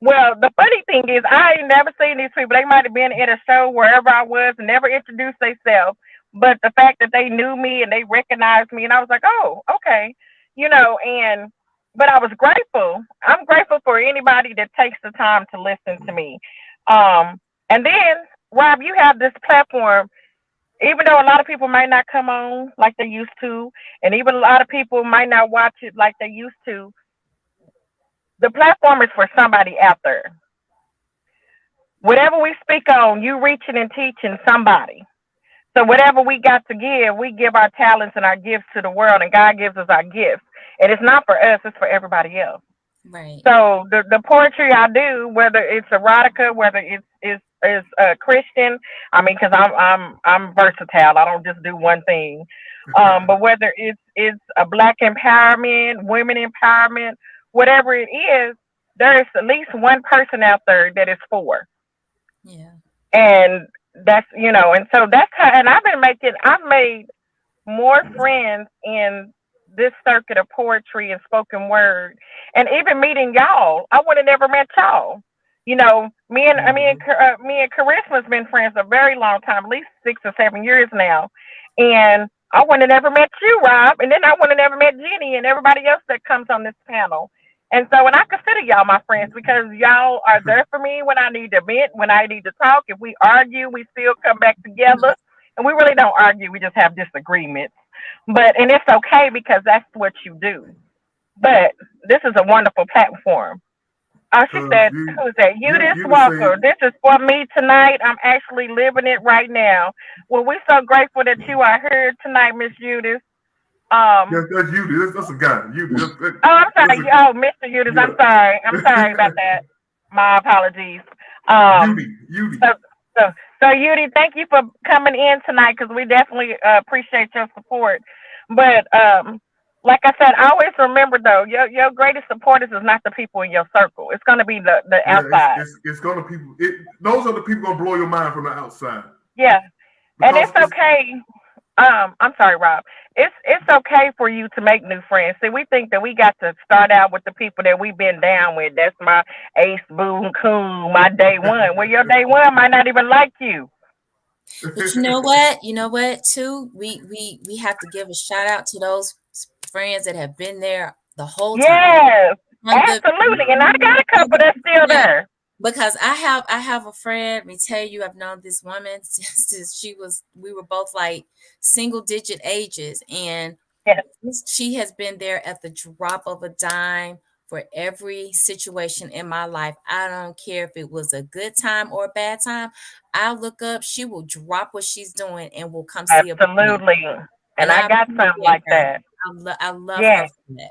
Well, the funny thing is, I ain't never seen these people. They might have been at a show wherever I was and never introduced themselves. But the fact that they knew me and they recognized me, and I was like, "Oh, okay," and but I was grateful. I'm grateful for anybody that takes the time to listen to me. And then, Rob, you have this platform. Even though a lot of people might not come on like they used to, and even a lot of people might not watch it like they used to, the platform is for somebody out there. Whatever we speak on, you reaching and teaching somebody. So whatever we got to give, we give our talents and our gifts to the world, and God gives us our gifts. And it's not for us; it's for everybody else.
Right.
So the poetry I do, whether it's erotica, whether it's Christian, I mean, because I'm versatile. I don't just do one thing. But whether it's a black empowerment, women empowerment, whatever it is, there is at least one person out there that is for.
Yeah.
And and so that's how. And I've made more friends in this circuit of poetry and spoken word, and even meeting y'all. I would have never met y'all.
Mm-hmm.
Me and Charisma's been friends a very long time, at least 6 or 7 years now, and I would have never met you, Rob, and then I would have never met Jenny and everybody else that comes on this panel. And so, and I consider y'all my friends because y'all are there for me when I need to vent, when I need to talk. If we argue, we still come back together. And we really don't argue, we just have disagreements. And it's okay because that's what you do. But this is a wonderful platform. She
Cause
said, who's that? Eunice
you just say
Walker. This is for me tonight. I'm actually living it right now. Well, we're so grateful that you are here tonight, Miss Eunice. Um,
that's you. That's a guy. You.
I'm
That's a
sorry. Oh, Mr. Eunice, I'm
yeah.
sorry. I'm sorry about that. My apologies. Um,
Judy.
so, so, so, Yudi, thank you for coming in tonight because we definitely appreciate your support. But like I said, I always remember though, your greatest supporters is not the people in your circle. It's going to be the
Yeah,
outside.
it's gonna people. Those are the people gonna blow your mind from the outside
Yeah, and
because
it's
it's
okay. I'm sorry, Rob. It's okay for you to make new friends. See, we think that we got to start out with the people that we've been down with. That's my ace, boom, coon, my day one. Well, your day one might not even like you.
But you know what? You know what? Too, we have to give a shout out to those friends that have been there the whole time.
Yes, Absolutely, and I got a couple that's still there.
Because I have a friend, let me tell you, I've known this woman since we were both like single digit ages, and
Yes.
she has been there at the drop of a dime for every situation in my life. I don't care if it was a good time or a bad time. I'll look up, she will drop what she's doing and will come see about me.
Absolutely. And
And
I
I
got something
appreciate
like
her.
that.
I love her
Yes.
for that.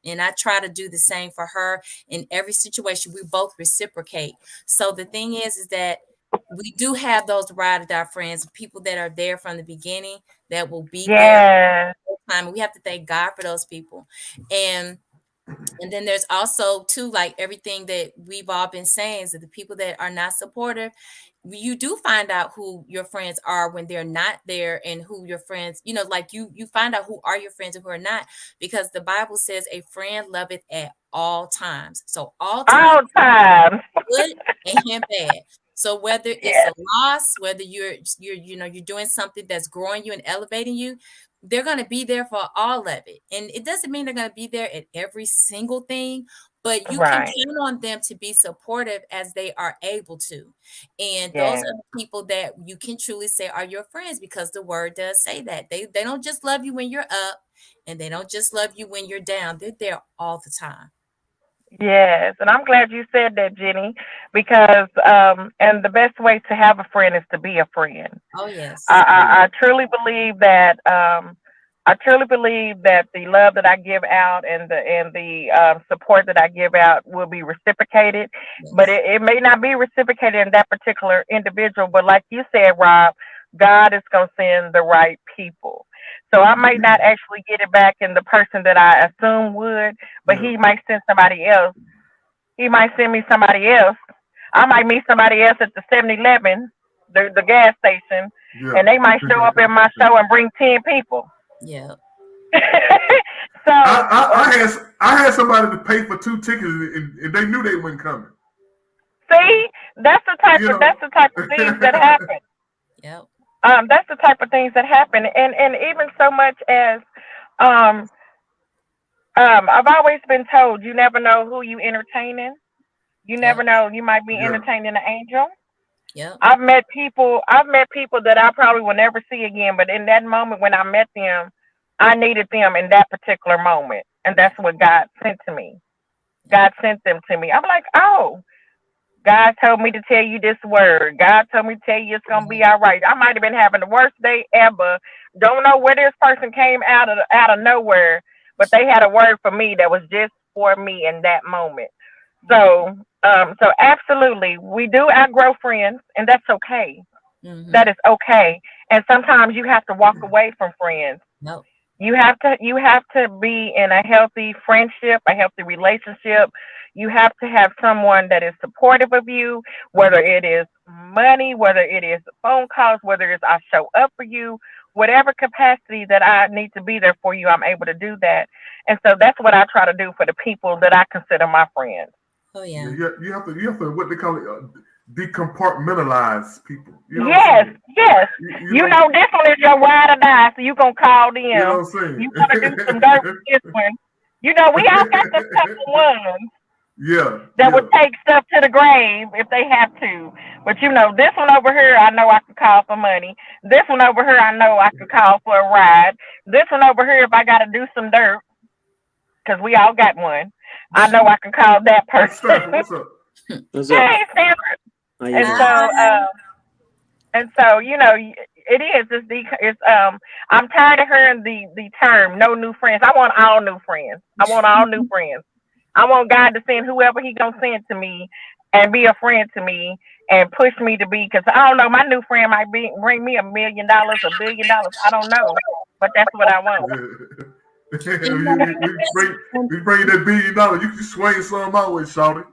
And I try to do the same for her in every situation. We both reciprocate. So the thing is that we do have those ride or die friends, people that are there from the beginning, that will be there
Yes.
all the time. We have to thank God for those people. And then there's also too, like everything that we've all been saying, is that the people that are not supportive, you do find out who your friends are when they're not there, and who your friends, like you find out who are your friends and who are not, because the Bible says a friend loveth at all times. So all times,
All times.
good and bad. So whether it's
Yes.
a loss, whether you're doing something that's growing you and elevating you, they're going to be there for all of it. And it doesn't mean they're going to be there at every single thing, but you can
Right.
count on them to be supportive as they are able to. And those
Yes.
are the people that you can truly say are your friends, because the word does say that. They don't just love you when you're up, and they don't just love you when you're down. They're there all the time.
Yes. And I'm glad you said that, Jenny, because and the best way to have a friend is to be a friend.
Oh, yes.
I truly believe that the love that I give out and the support that I give out will be reciprocated, but
Yes.
it may not be reciprocated in that particular individual. But like you said, Rob, God is going to send the right people. So I might not actually get it back in the person that I assume would, but
Yeah.
He might send somebody else. He might send me somebody else. I might meet somebody else at the 7-Eleven, the gas station,
Yeah.
and they might show up in my show and bring 10 people.
Yeah.
So,
I had somebody to pay for 2 tickets, and they knew they weren't coming.
see,
You know.
that's the type of things that happen.
Yep.
That's the type of things that happen, and even so much as um I've always been told, you never know who you entertaining. You never
Yep.
know, you might be
Yeah.
entertaining an angel.
Yep.
I've met people that I probably will never see again, but in that moment when I met them, I needed them in that particular moment, and
Yeah.
that's what God sent to me.
Yeah.
God sent them to me. I'm like, oh, God told me to tell you this word. God told me to tell you it's gonna
Yeah.
be all right. I might have been having the worst day ever. Don't know where this person came out of nowhere, but they had a word for me that was just for me in that moment. So, so absolutely, we do outgrow friends, and that's okay.
Mm-hmm.
That is okay. And sometimes you have to walk away from friends.
Nope.
You have to be in a healthy friendship, a healthy relationship. You have to have someone that is supportive of you, whether it is money, whether it is phone calls, whether it's I show up for you, whatever capacity that I need to be there for you, I'm able to do that. And so that's what I try to do for the people that I consider my friends.
Oh,
Yeah.
yeah.
You have to what they call it, decompartmentalize people. You know what I'm
Yes,
saying?
yes.
You
You
know.
know this one is your ride or die, so you gonna call
You know
them.
what I'm
You wanna do some dirt with this
saying?
one. You know, we all got them couple ones
Yeah.
that would
Yeah.
take stuff to the grave if they have to. But you know, this one over here, I know I can call for money. This one over here, I know I can call for a ride. This one over here, if I got to do some dirt, because we all got one, I know I can call that person.
Stafford, what's up?
What's up?
Hey, Stanford.
How you
And
doing?
so,
Hi.
you know, it is. I'm tired of hearing the term "no new friends." I want all new friends. I want all new friends. I want God to send whoever He gonna send to me and be a friend to me and push me to be. Because I don't know, my new friend might bring me $1 million, $1 billion. I don't know, but that's what I want.
And
We bring that $1 billion. You can swing some my way, Shawty.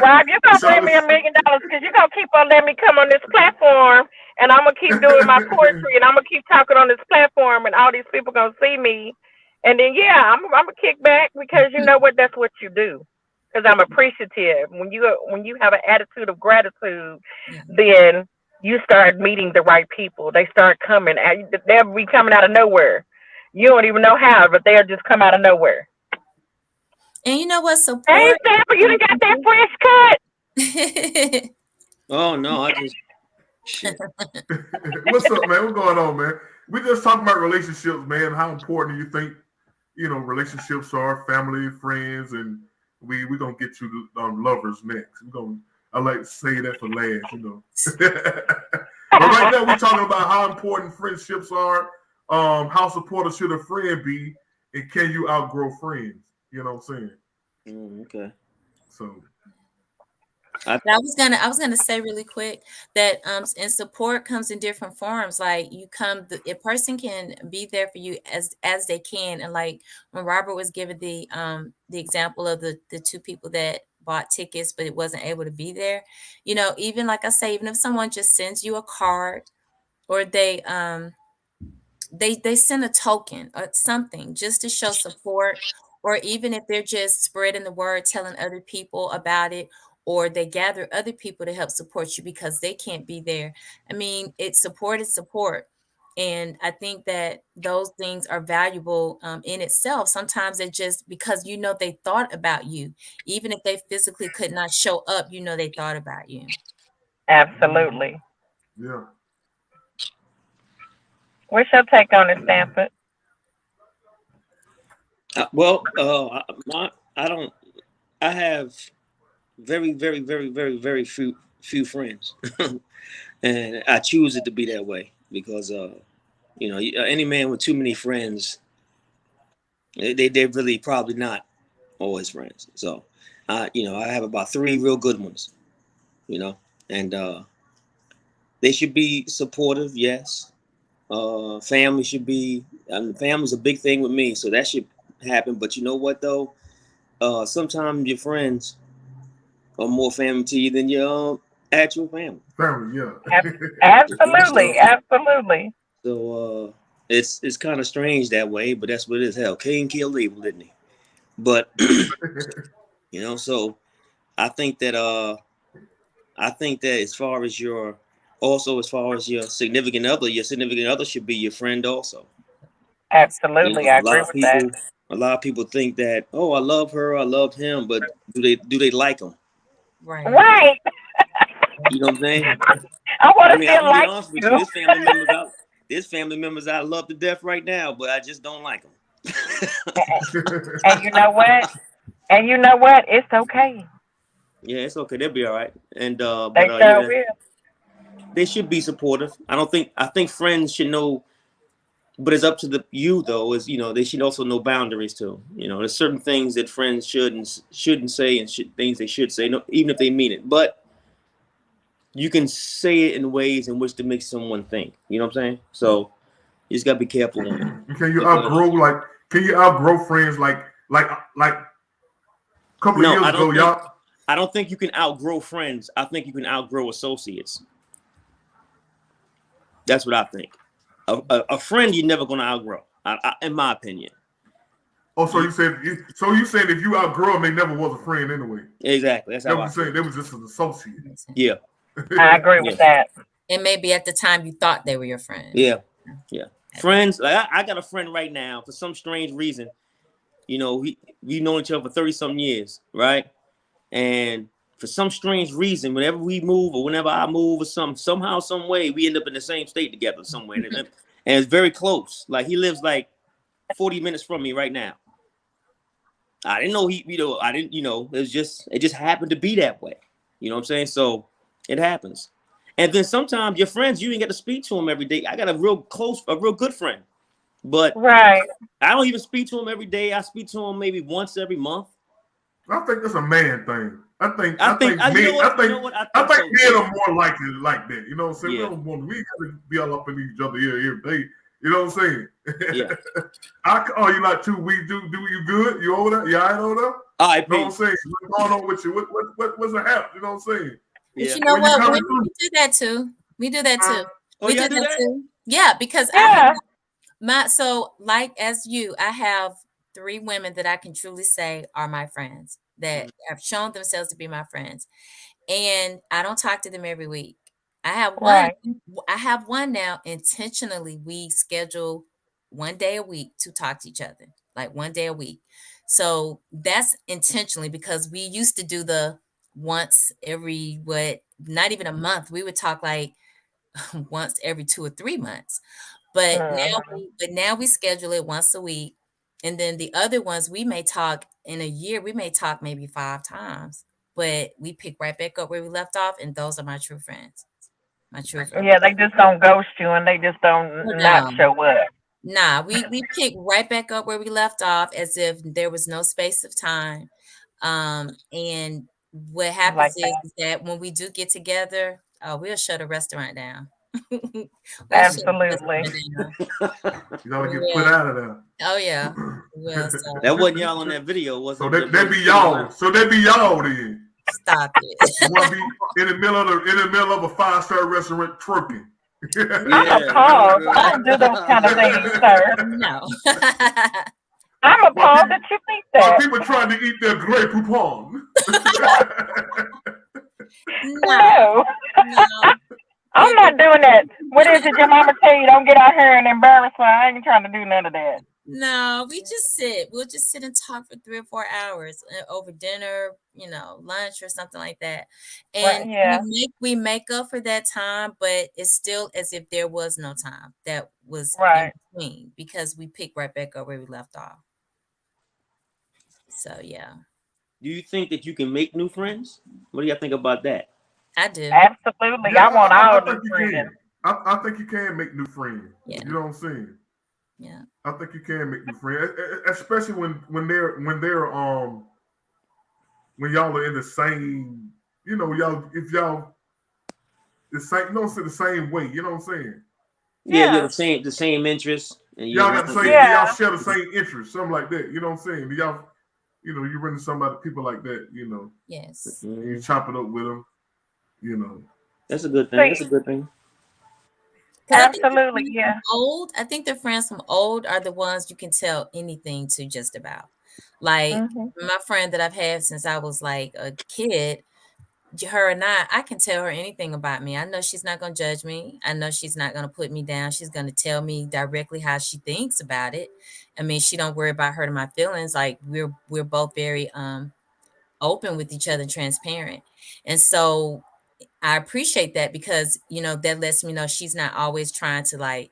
Rob, you're gonna bring me
Shawty.
$1 million because you're gonna keep on letting me come on this platform, and I'm gonna keep doing my poetry, and I'm gonna keep talking on this platform, and all these people gonna see me, and then yeah, I'm gonna kick back because you know what? That's what you do. Because I'm appreciative. When you have an attitude of gratitude,
yeah.
then you start meeting the right people. They start coming. They'll be coming out of nowhere. You don't even know how, but they'll just come out of nowhere.
And you know what?
Hey,
Support.
Sample, you done got that fresh cut.
Oh no, I just shit.
What's up, man? What's going on, man? We just talking about relationships, man. How important do you think relationships are, family, friends, and we gonna get to the lovers next. I like to say that for last. But right now we're talking about how important friendships are. How supportive should a friend be, and can you outgrow friends? You know what I'm saying?
Okay.
So
I was gonna say really quick that and support comes in different forms. Like a person can be there for you as they can. And like when Robert was giving the example of the two people that bought tickets but it wasn't able to be there, even like I say, even if someone just sends you a card or they send a token or something just to show support, or even if they're just spreading the word, telling other people about it, or they gather other people to help support you because they can't be there. I mean, it's support is support. And I think that those things are valuable in itself. Sometimes it just because they thought about you, even if they physically could not show up, they thought about you.
Absolutely.
yeah.
What's your take on it, Stanford?
I don't. I have very, very, very, very, very few friends, and I choose it to be that way because any man with too many friends, they're really probably not always friends. So, I have about 3 real good ones, and they should be supportive. Yes, family should be. Family's a big thing with me, so that should happen. But you know what though? Sometimes your friends are more family to you than your actual family.
Family, yeah.
Absolutely, absolutely.
So it's kind of strange that way, but that's what it is. Hell, Cain killed Abel, didn't he? But so I think that as far as your significant other should be your friend also.
Absolutely, I
A
agree
lot of
with that.
people think that, oh, I love her, I love him, but do they like him?
Right.
Right.
You know what I'm saying?
I want
I
to
mean,
feel
I'm gonna be
like
honest with you.
you.
There's family members I love to death right now, but I just don't like them.
And you know what? It's okay.
Yeah, it's okay. They'll be all right. And
They
but
sure
yeah,
will.
they should be supportive. I think friends should know, but it's up to you though. Is they should also know boundaries too. There's certain things that friends shouldn't say, and things they should say, no, even if they mean it. But you can say it in ways in which to make someone think. You know what I'm saying? So you just gotta be careful on it.
Can you outgrow friends like a couple of
No,
years ago, y'all?
I don't think you can outgrow friends. I think you can outgrow associates. That's what I think. A friend you're never going to outgrow, in my opinion.
Oh, so you said if you outgrow them, they never was a friend anyway.
Exactly. That's how I
saying. They was just an associate.
Yeah.
I agree with that.
And maybe at the time you thought they were your friend.
Yeah. Yeah. Friends, like I got a friend right now for some strange reason. We've known each other for 30-something years, right? And for some strange reason, whenever we move or whenever I move or somehow, some way, we end up in the same state together somewhere. And it's very close. Like he lives like 40 minutes from me right now. I didn't know it just happened to be that way. You know what I'm saying? So it happens. And then sometimes your friends, you ain't get to speak to them every day. I got a real good friend, but
right.
I don't even speak to him every day. I speak to him maybe once every month.
I think that's a man thing. I think men are more likely like that. You know what I'm saying?
Yeah.
We gotta be all up in each other every day. You know what I'm saying?
Yeah.
You like too weak? Do you good? You over there? You all right over there?
All right,
you know what I'm saying? What's going on with you? What's the hap? You know what I'm saying?
But you know what? We do that too. We do that too.
We do that
too. Yeah, because like as you, I have 3 women that I can truly say are my friends that have shown themselves to be my friends. And I don't talk to them every week. I have one.
Right.
I have one now. Intentionally, we schedule one day a week to talk to each other. like 1 day a week. So that's intentionally because we used to do the once every not even a month. We would talk like once every 2 or 3 months. But
Mhm.
now we schedule it once a week. And then the other ones we may talk in a year, we may talk maybe 5 times. But we pick right back up where we left off, and those are my true friends. My true friends.
Yeah, they just don't ghost you and they just don't not
No.
show up.
Nah, we pick right back up where we left off as if there was no space of time. And what
I
happens
like that.
is that when we do get together, we'll shut a restaurant down. We'll shut a
Absolutely.
restaurant down.
You gotta
We
get put
will.
out of there.
Oh yeah. We will. So
That wasn't y'all on that video, was
So
it?
they be y'all. So they be y'all then.
stop it.
You want to be in the middle of a 5-star restaurant twerking.
I'm appalled. I don't do those kind of things, sir.
No.
I'm appalled that you think
While
that.
people trying to eat their Grey Poupon.
No.
No, I'm not doing that. What is it your mama tell you? Don't get out here and embarrass me. I ain't trying to do none of that.
No, we just sit. We'll just sit and talk for 3 or 4 hours over dinner, lunch or something like that.
Right,
And
yeah.
we make up for that time, but it's still as if there was no time that was
Right.
in between because we pick right back up where we left off. So yeah.
Do you think that you can make new friends? What do y'all think about that?
I do.
Absolutely.
Yeah,
I want all
think
new
you
friends.
can. I think you can make new friends.
Yeah.
You know what I'm saying?
Yeah.
I think you can make new friends, especially when y'all are in the same, y'all the same, the same way. You know what I'm saying?
Yeah,
Yeah.
you're the same interests, and
Y'all got the same.
Yeah.
Y'all share the same interests, something like that. You know what I'm saying? Y'all, you run into people like that.
Yes.
You chop it up with them.
That's a good thing. That's a good thing.
Absolutely, yeah.
I think the friends from old are the ones you can tell anything to just about. Like my friend that I've had since I was like a kid, her and I can tell her anything about me. I know she's not going to judge me. I know she's not going to put me down. She's going to tell me directly how she thinks about it. I mean, she don't worry about hurting my feelings. Like we're both very open with each other, transparent. And so I appreciate that because, that lets me know she's not always trying to like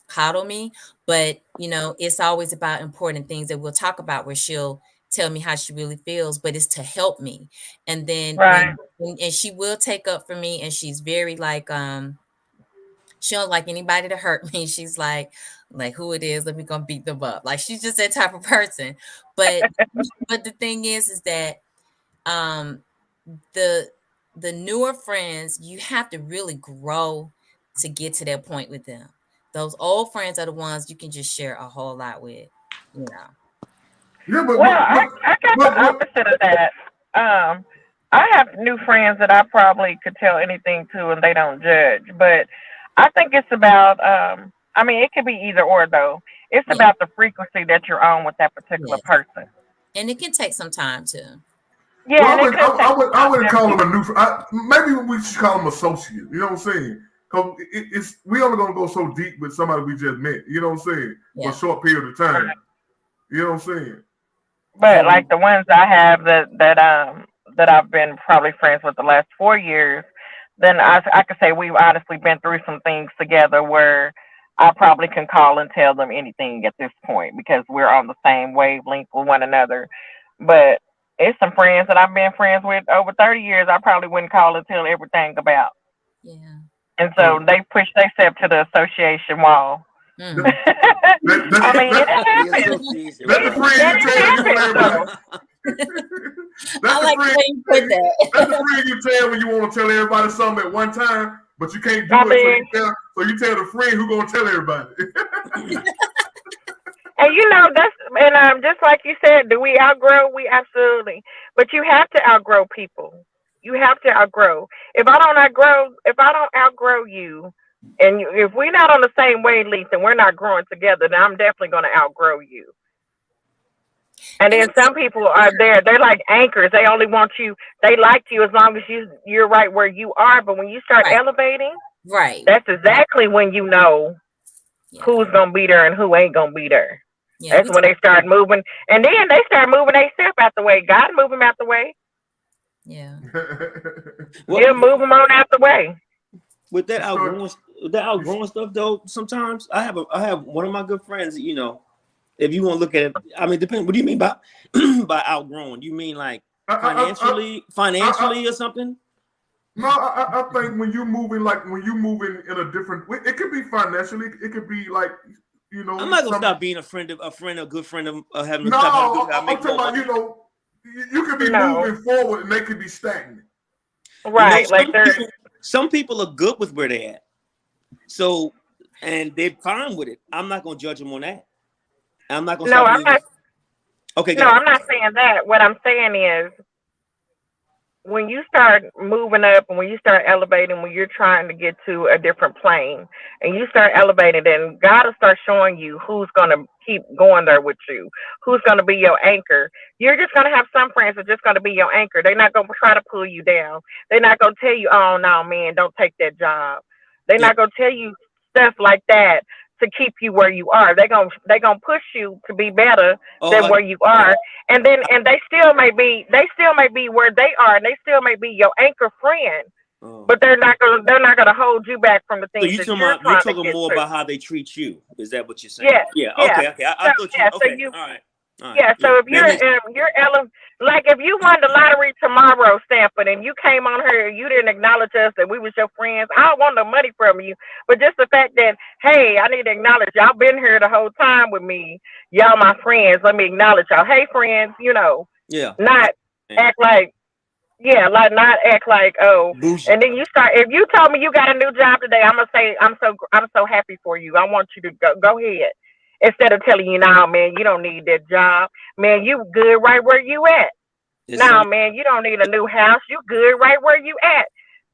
coddle me, but it's always about important things that we'll talk about where she'll tell me how she really feels, but it's to help me. And then
Right.
and she will take up for me, and she's very like she don't like anybody to hurt me. She's like who it is, let me go beat them up. Like she's just that type of person. But but the thing is that the newer friends, you have to really grow to get to that point with them. Those old friends are the ones you can just share a whole lot with,
Yeah, but
Well, I got the opposite of that. I have new friends that I probably could tell anything to and they don't judge. But I think it's about it could be either or though. It's
Yeah.
about the frequency that you're on with that particular
Yes.
person.
And it can take some time too.
Yeah,
Well,
and it could take
I wouldn't call him a new. Maybe we should call him associate. You know what I'm saying? Because we only gonna go so deep with somebody we just met. You know what I'm saying?
Yeah.
For a short period of time. You know what I'm saying?
But like the ones I have that I've been probably friends with the last 4 years, then I could say we've honestly been through some things together where I probably can call and tell them anything at this point because we're on the same wavelength with one another. But it's some friends that I've been friends with over 30 years I probably wouldn't call and tell everything about.
Yeah.
And so they push themselves to the association wall.
Mm.
I mean, it happens.
That's the friend you tell you everybody.
I like the way you put that.
That's the friend you tell when you want to tell everybody something at one time, but you can't do it. So you tell the friend who gonna tell everybody.
And that's just like you said, do we outgrow? We absolutely. But you have to outgrow people. You have to outgrow. If I don't outgrow you, and if we're not on the same wavelength and we're not growing together, then I'm definitely going to outgrow you. And then some people are there. They're like anchors. They only want you. They like you as long as you're right where you are. But when you start elevating,
right,
that's exactly when you know who's gonna be there and who ain't gonna be there.
Yeah,
That's when they start moving, and then they start moving themselves out the way. God move them out the way.
yeah.
Well,
He'll move them on out the way.
with that
So,
outgrowing stuff though, sometimes I have one of my good friends. You know, if you want to look at it, I mean, depend. What do you mean by by outgrowing? You mean like financially or something?
no, I think when you moving in a different, it could be financially, it could be like,
I'm not gonna stop being a good friend of having
No,
stop having a good. I
I'm
make
talking
more
about,
money.
you could be
No.
moving forward and they could be stagnant.
You know,
Right, like they're
some people are good with where they at. So, and they're fine with it. I'm not gonna judge them on that. I'm not gonna
no,
stop
I'm
being.
not.
Okay, go
No,
ahead.
I'm not saying that. What I'm saying is, when you start moving up and when you start elevating, when you're trying to get to a different plane and you start elevating, then God will start showing you who's going to keep going there with you, who's going to be your anchor. You're just going to have some friends that are just going to be your anchor. They're not going to try to pull you down. They're not going to tell you, oh, no, man, don't take that job. They're
Yeah.
not going to tell you stuff like that to keep you where you are. They're gonna push you to be better than where you are, and they still may be where they are, and they still may be your anchor friend, but they're not gonna hold you back from the
So
things
you
that
talking
you're
about
trying to get
more
to.
about how they treat you? Is that what you're saying?
Yes,
Yeah.
yeah,
Okay. I
so,
thought you.
yeah. So
Okay.
you,
All right.
yeah.
Yeah.
So if
That makes,
like if you won the lottery tomorrow, Stanford, and you came on here, and you didn't acknowledge us that we was your friends. I don't want no money from you, but just the fact that, hey, I need to acknowledge y'all been here the whole time with me. Y'all my friends. Let me acknowledge y'all. Hey, friends.
yeah.
Not act like. Yeah, like not act like, oh,
Bougie.
and then you start. If you told me you got a new job today, I'm gonna say I'm so happy for you. I want you to go ahead, instead of telling you, now, man, you don't need that job, man. You good right where you at. Now, man, you don't need a new house. You good right where you at.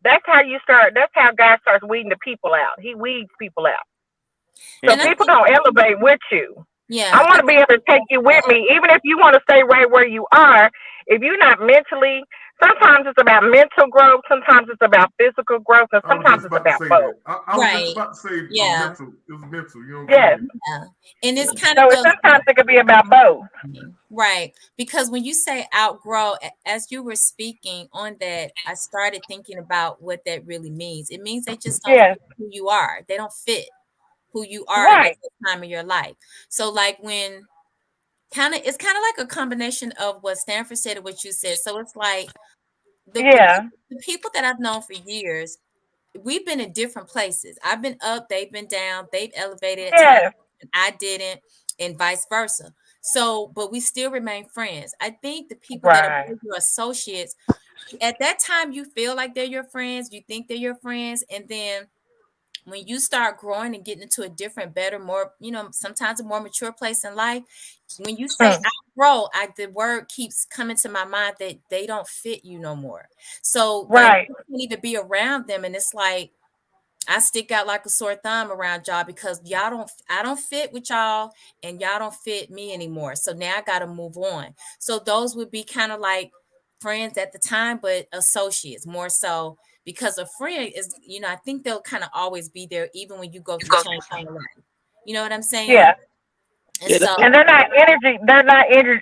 That's how you start. That's how God starts weeding the people out. He weeds people out. So
And I
people
think,
don't elevate with you. I
yeah,
want to be able to take you with me, even if you want to stay right where you are. If you're not mentally, sometimes it's about mental growth, sometimes it's about physical growth, and
I was
sometimes
just
it's
about to
about
say
both.
that. I was just
right.
about to say
Yeah,
mental. It was mental. You know what I'm
Yes.
saying?
yeah. And it's kind
So
of goes
sometimes it could be about both.
right, because when you say outgrow, as you were speaking on that, I started thinking about what that really means. It means they just don't
Yes.
fit who you are. They don't fit who you are at
Right.
that time of your life. So like when it's kind of like a combination of what Stanford said and what you said. So it's like
Yeah.
the people that I've known for years, we've been in different places. I've been up, they've been down, they've elevated at times,
Yes.
and I didn't, and vice versa. So, but we still remain friends. I think the people that are
Right.
your associates, at that time, you feel like they're your friends, you think they're your friends, and then when you start growing and getting into a different, better, more, sometimes a more mature place in life, when you say
Mm.
outgrow, the word keeps coming to my mind that they don't fit you no more. So like
Right.
you can't even be around them. And it's like I stick out like a sore thumb around y'all because I don't fit with y'all and y'all don't fit me anymore. So now I gotta move on. So those would be kind of like friends at the time, but associates more so because a friend is, I think they'll kind of always be there even when you go through change in your life. You know what I'm saying?
Yeah.
And
Yeah.
so
And they're not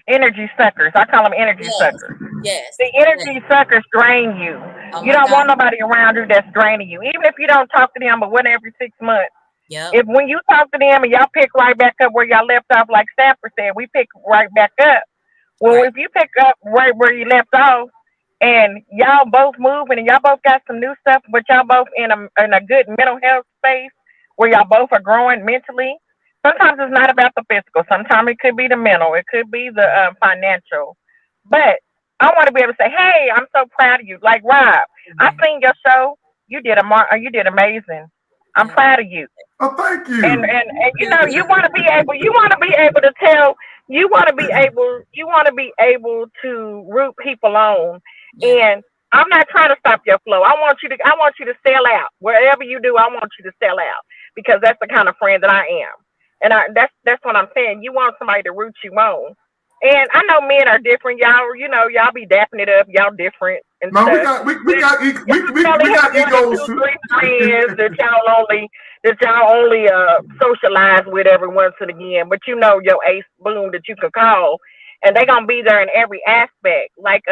energy suckers. I call them energy
yes,
suckers.
yes,
The
yes.
energy suckers drain you.
Oh
You
my
don't
God.
want nobody around you that's draining you. Even if you don't talk to them but one every 6 months.
Yep.
If when you talk to them and y'all pick right back up where y'all left off, like Stafford said, we pick right back up. Well,
Right.
if you pick up right where you left off and y'all both moving and y'all both got some new stuff, but y'all both in a good mental health space where y'all both are growing mentally. Sometimes it's not about the physical. Sometimes it could be the mental. It could be the financial. But I want to be able to say, "Hey, I'm so proud of you." Like Rob, I
Mhm.
seen your show. You did amazing. I'm
Yep.
proud of you.
Oh, thank
And
you.
and you
Thank
know
you.
you want to be able to tell you want to be able to root people on.
Yeah.
And I'm not trying to stop your flow. I want you to sell out wherever you do. I want you to sell out because that's the kind of friend that I am. And that's what I'm saying. You want somebody to root you on. And I know men are different. Y'all, y'all be dapping it up. Y'all different and
No, we
stuff.
got we
Probably have
got
one or
egos
two,
too.
three friends that y'all only socialize with every once and again. But your ace boom that you can call, and they gonna be there in every aspect. Like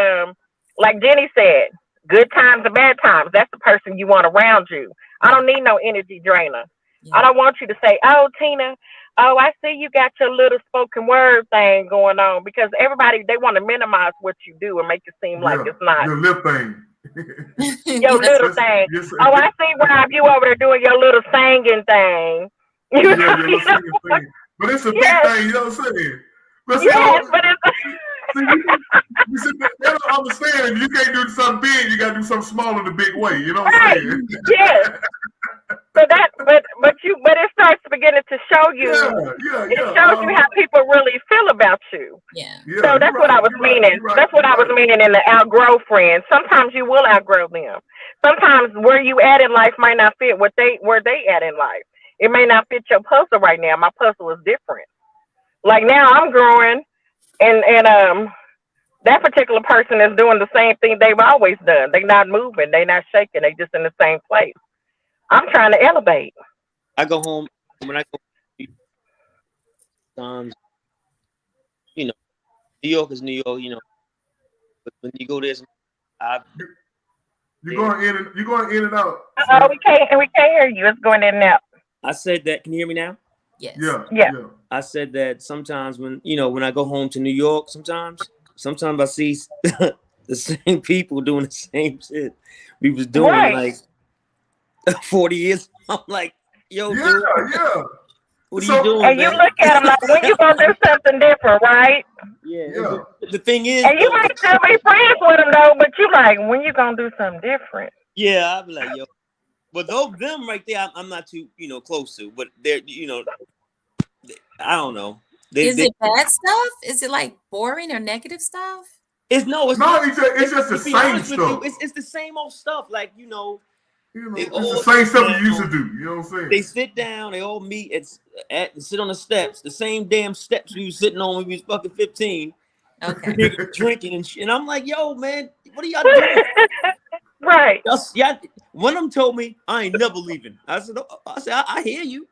Jenny said, good times and bad times. That's the person you want around you. I don't need no energy drainer. I
Yeah.
don't want you to say, "Oh, Tina, oh, I see you got your little spoken word thing going on," because everybody they want to minimize what you do and make it seem like
Yeah,
it's not
your lip thing.
your
Yes.
little
Yes,
thing.
yes,
Oh, I see Rob, you over there doing your little singing thing.
yeah, your little singing thing. But it's a big
Yes,
thing, you know what I'm saying? But see,
yes, but it's
see, you see, they don't understand. If you can't do something big, you got to do something small in the big way. You know what I'm
right.
saying?
Yes. But it starts beginning to show
Yeah,
you.
yeah,
It
yeah.
shows you how people really feel about you.
Yeah.
Yeah,
So
you're
that's what
right.
I was
You're right.
meaning.
You're right.
That's what
You're
I was
right.
meaning in the outgrow friends. Sometimes you will outgrow them. Sometimes where you at in life might not fit where they at in life. It may not fit your puzzle right now. My puzzle is different. Like now I'm growing and that particular person is doing the same thing they've always done. They not moving, they not shaking, they just in the same place. I'm trying to elevate.
I go home when I go times, you know, New York is New York, but when you go there, I've
You, you're
been
going in and you're going in and out,
Oh,
Steph.
we can't hear you. It's going in and out.
I said that. Can you hear me now?
Yes.
Yeah,
Yeah.
yeah.
I said that sometimes when I go home to New York, sometimes I see the same people doing the same shit we was doing
Right.
like 40 years. I'm like, yo,
Yeah,
dude,
yeah.
what are you
So
doing,
And you
man?
look at them like, when you gonna do something different, right?
Yeah, and
yeah.
the thing is
And you
though,
might still be friends with them though, but you like, when you gonna do something different?
yeah, I'll be like, yo, but those them right there, I'm not too close to, but they're I don't know.
Is
They
it bad stuff? Is it like boring or negative stuff?
it's no, it's
No,
not.
it's just the
To be
same
honest with you,
stuff.
it's the same old stuff. Like
You
they
know, it's the
all
same
sit
stuff you used
down.
to do. You know what I'm
They
saying?
sit down. They all meet and sit on the steps. The same damn steps we was sitting on when we was fucking 15,
Okay.
drinking and shit. And I'm like, yo, man, what are y'all doing?
Right.
Yeah. One of them told me I ain't never leaving. I said, I hear you.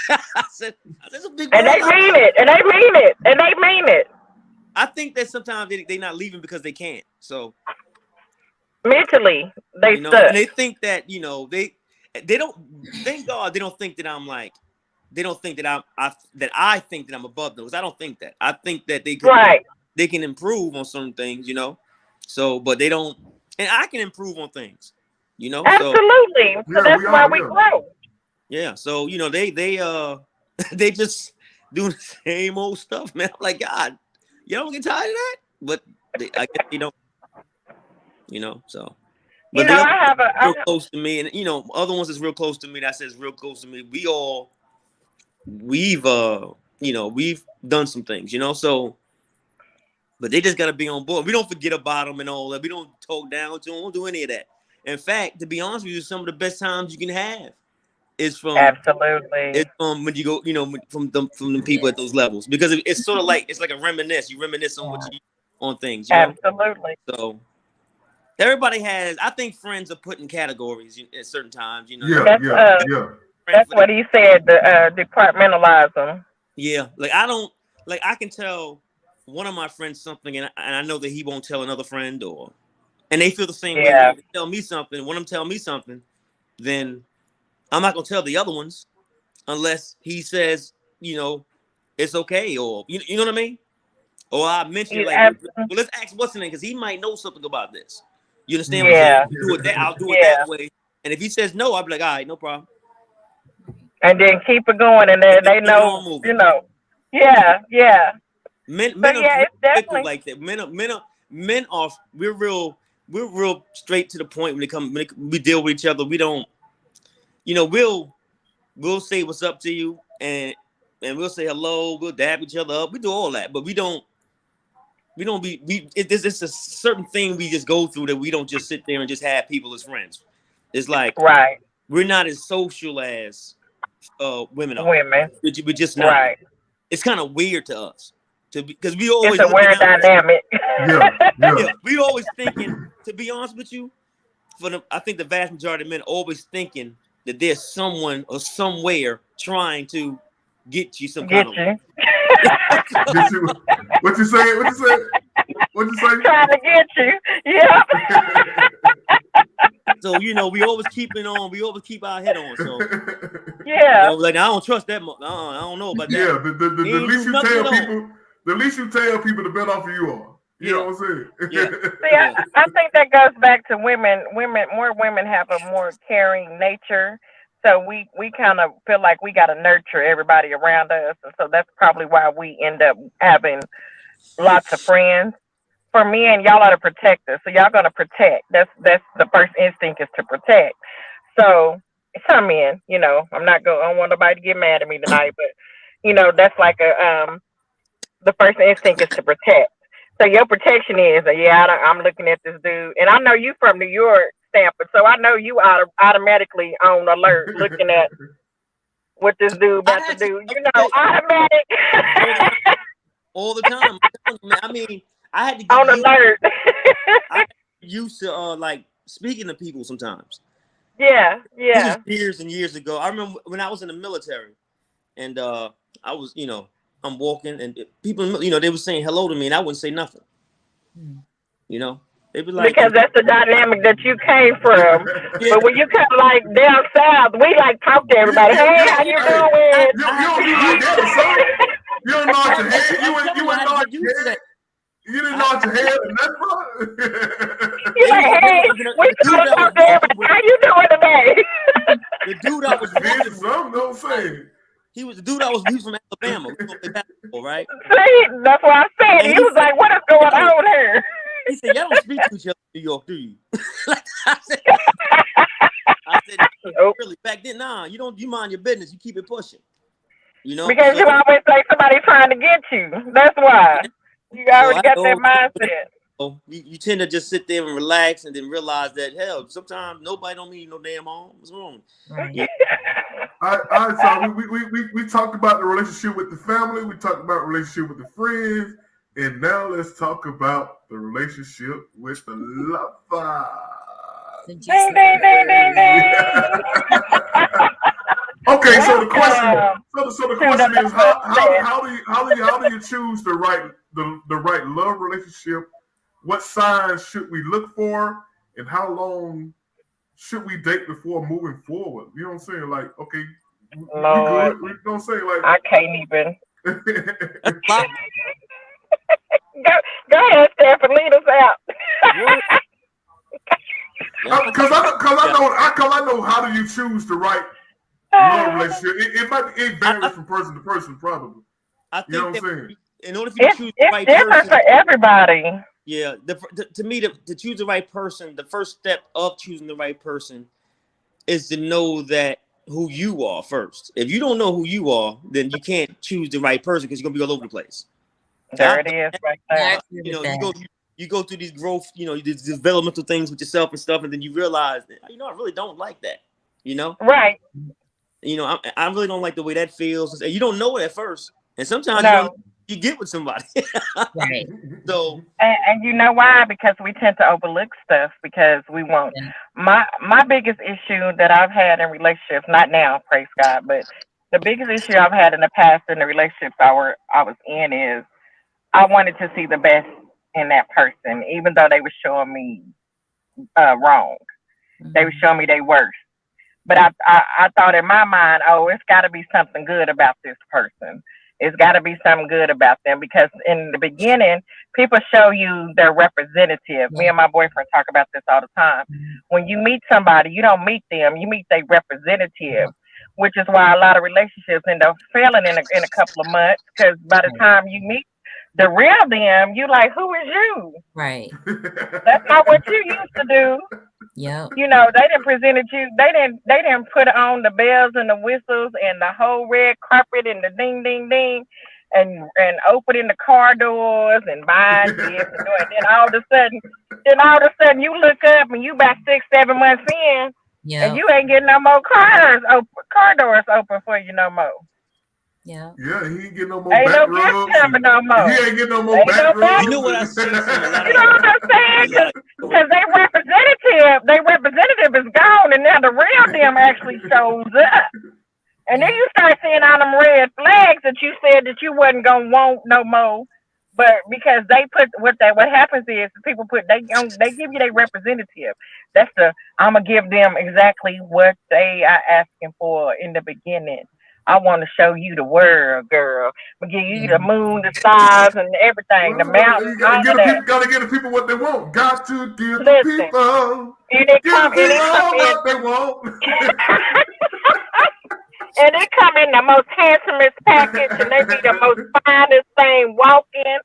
I said, there's a big
And
world
they
out
mean
there.
it. And they mean it. And they mean it.
I think that sometimes they not leaving because they can't. So
Mentally, they
and
stuck.
they think that they don't. Thank God they don't think that I'm like. They don't think that I think that I'm above those. I don't think that. I think that
Right.
they can improve on some things. So, but they don't, and I can improve on things. So
Absolutely. So
Yeah,
that's
we
why
all
we
yeah.
grow.
yeah. So they they just doing the same old stuff, man. I'm like, God, you don't get tired of that, but I guess they don't. So.
You
But
know,
the other
I
ones
have a
are real close to me, and other ones is real close to me. That says real close to me. We've done some things. So, but they just gotta be on board. We don't forget about them and all that. We don't talk down to them. We don't do any of that. In fact, to be honest with you, some of the best times you can have is from
absolutely.
when you go, from the people at
Yes.
those levels, because it's sort of like it's like a reminisce. You reminisce on what you on things.
Absolutely.
So everybody has. I think friends are put in categories at certain times. You
Yeah,
That's
yeah, yeah.
friend
that's
for the
what he said, the departmentalize them.
yeah. Like I don't like I can tell one of my friends something, and I know that he won't tell another friend, and they feel the same way. One
Yeah.
of them tell me something, one of them tell me something, then I'm not gonna tell the other ones unless he says, it's okay, or you know what I mean? Or I mention it
You
like, well,
ab-
let's ask what's the name because he might know something about this. You understand what I'm saying?
yeah.
Do it that I'll do it that
Yeah.
way. And if he says no, I'll be like, all right, no problem.
And then keep it going and
And
then
then
they
keep it
know,
on moving.
Yeah, yeah. So
Men are
yeah,
real
it's
fickle
definitely
like that. Men are we're real straight to the point when we deal with each other. We don't, we'll say what's up to you and we'll say hello. We'll dab each other up. We do all that, but we don't. It's a certain thing we just go through that we don't just sit there and just have people as friends. It's like
right.
we're not as social as women are.
Women.
We're just not.
Right.
It's kind of weird to us because we always
It's a weird dynamic.
Yeah.
We always thinking. To be honest with you, I think the vast majority of men are always thinking that there's someone or somewhere trying to get you some kind of way.
Get you. What you say? What you say? What you say?
Trying to get you. Yeah.
So we always keep it on. We always keep our head on. So
yeah,
like I don't trust that. I don't know about that.
Yeah, the least you tell people, the better off you are. You know what I'm saying?
Yeah.
See, I think that goes back to women. More women have a more caring nature. So we kind of feel like we got to nurture everybody around us. And so that's probably why we end up having lots of friends. For men, y'all are to protect us. So y'all going to protect. That's the first instinct is to protect. So some men, I don't want nobody to get mad at me tonight, but that's like the first instinct is to protect. So your protection is, I'm looking at this dude, and I know you from New York, Stanford, so I know you automatically on alert, looking at what this dude about to do. Automatic.
All the time. I mean, I had to get
on alert.
I had to used to like speaking to people sometimes.
Yeah.
This was years and years ago. I remember when I was in the military, and I was, I'm walking, and people, they were saying hello to me, and I wouldn't say nothing. They'd be like,
because that's the dynamic that you came from. Yeah. But when you come like down south, we like talk to everybody. Hey, how you doing?
You don't do like that, son. You don't nod your head. You wouldn't nod your head. You didn't nod your head and nothing, bro.
You're like, hey, we gotta talk to everybody. How you doing today?
The dude I was
saying.
He was from Alabama, right?
See, that's what I said. He was like, what is going on here?
He said, y'all don't speak to each other in New York, do you? I said, really, back then, nah, you mind your business, you keep it pushing.
Because you always say somebody trying to get you. That's why. You already got that mindset.
So you tend to just sit there and relax and then realize that, hell, sometimes nobody don't mean no damn harm. What's wrong?
Right.
Yeah.
All right, so we talked about the relationship with the family. We talked about relationship with the friends. And now let's talk about the relationship with the lover.
Ding, ding, ding, ding, ding.
Okay, so the question is how do you choose the right love relationship? What signs should we look for, and how long should we date before moving forward? You know what I'm saying? Like, okay,
Lord,
we don't say like
I can't even. Go ahead, Stanford, lead us out.
Because I know how do you choose the right love relationship. It varies from person to person, probably.
I think
you know what I'm saying?
In order for you to choose the right
person, it's different for everybody.
Yeah, to me, to choose the right person, the first step of choosing the right person is to know that who you are first. If you don't know who you are, then you can't choose the right person because you're gonna be all over the place.
There it is, right there.
You go through these growth, these developmental things with yourself and stuff, and then you realize, I really don't like that.
Right.
I really don't like the way that feels. And you don't know it at first, and sometimes you get with somebody.
Right.
So,
and you know why? Because we tend to overlook stuff because we won't. Yeah. My biggest issue that I've had in relationships, not now, praise God, but the biggest issue I've had in the past in the relationships I was in is I wanted to see the best in that person, even though they were showing me wrong. Mm-hmm. They were showing me their worst. But I thought in my mind, it's got to be something good about this person. It's got to be something good about them, because in the beginning, people show you their representative. Me and my boyfriend talk about this all the time. When you meet somebody, you don't meet them, you meet their representative, which is why a lot of relationships end up failing in a couple of months, because by the time you meet the real them, you like, who is you?
Right.
That's not what you used to do.
Yeah.
They didn't presented you. They didn't put on the bells and the whistles and the whole red carpet and the ding ding ding, and opening the car doors and buying this and doing. Then all of a sudden, you look up and you about 6-7 months in, and you ain't getting no more car doors open for you no more.
Yeah.
Yeah, he ain't getting no more
Ain't
back
no gift
rubs.
coming no more.
He ain't getting no more
Ain't
back
no back.
rubs.
You know what I seen from a lot
You know what I'm saying? Because they representative is gone, and now the real them actually shows up. And then you start seeing all them red flags that you said that you wasn't gonna want no more. But because they put what happens is people put they give you their representative. That's I'm gonna give them exactly what they are asking for in the beginning. I want to show you the world, girl. I'm gonna give you the moon, the stars, and everything, the mountains,
You
all of that.
gotta give the people what they want. Got to give the
Listen,
people.
and it
Give the
come
people
in.
what they want.
And they come in the most handsomest package, and they be the most finest thing walking,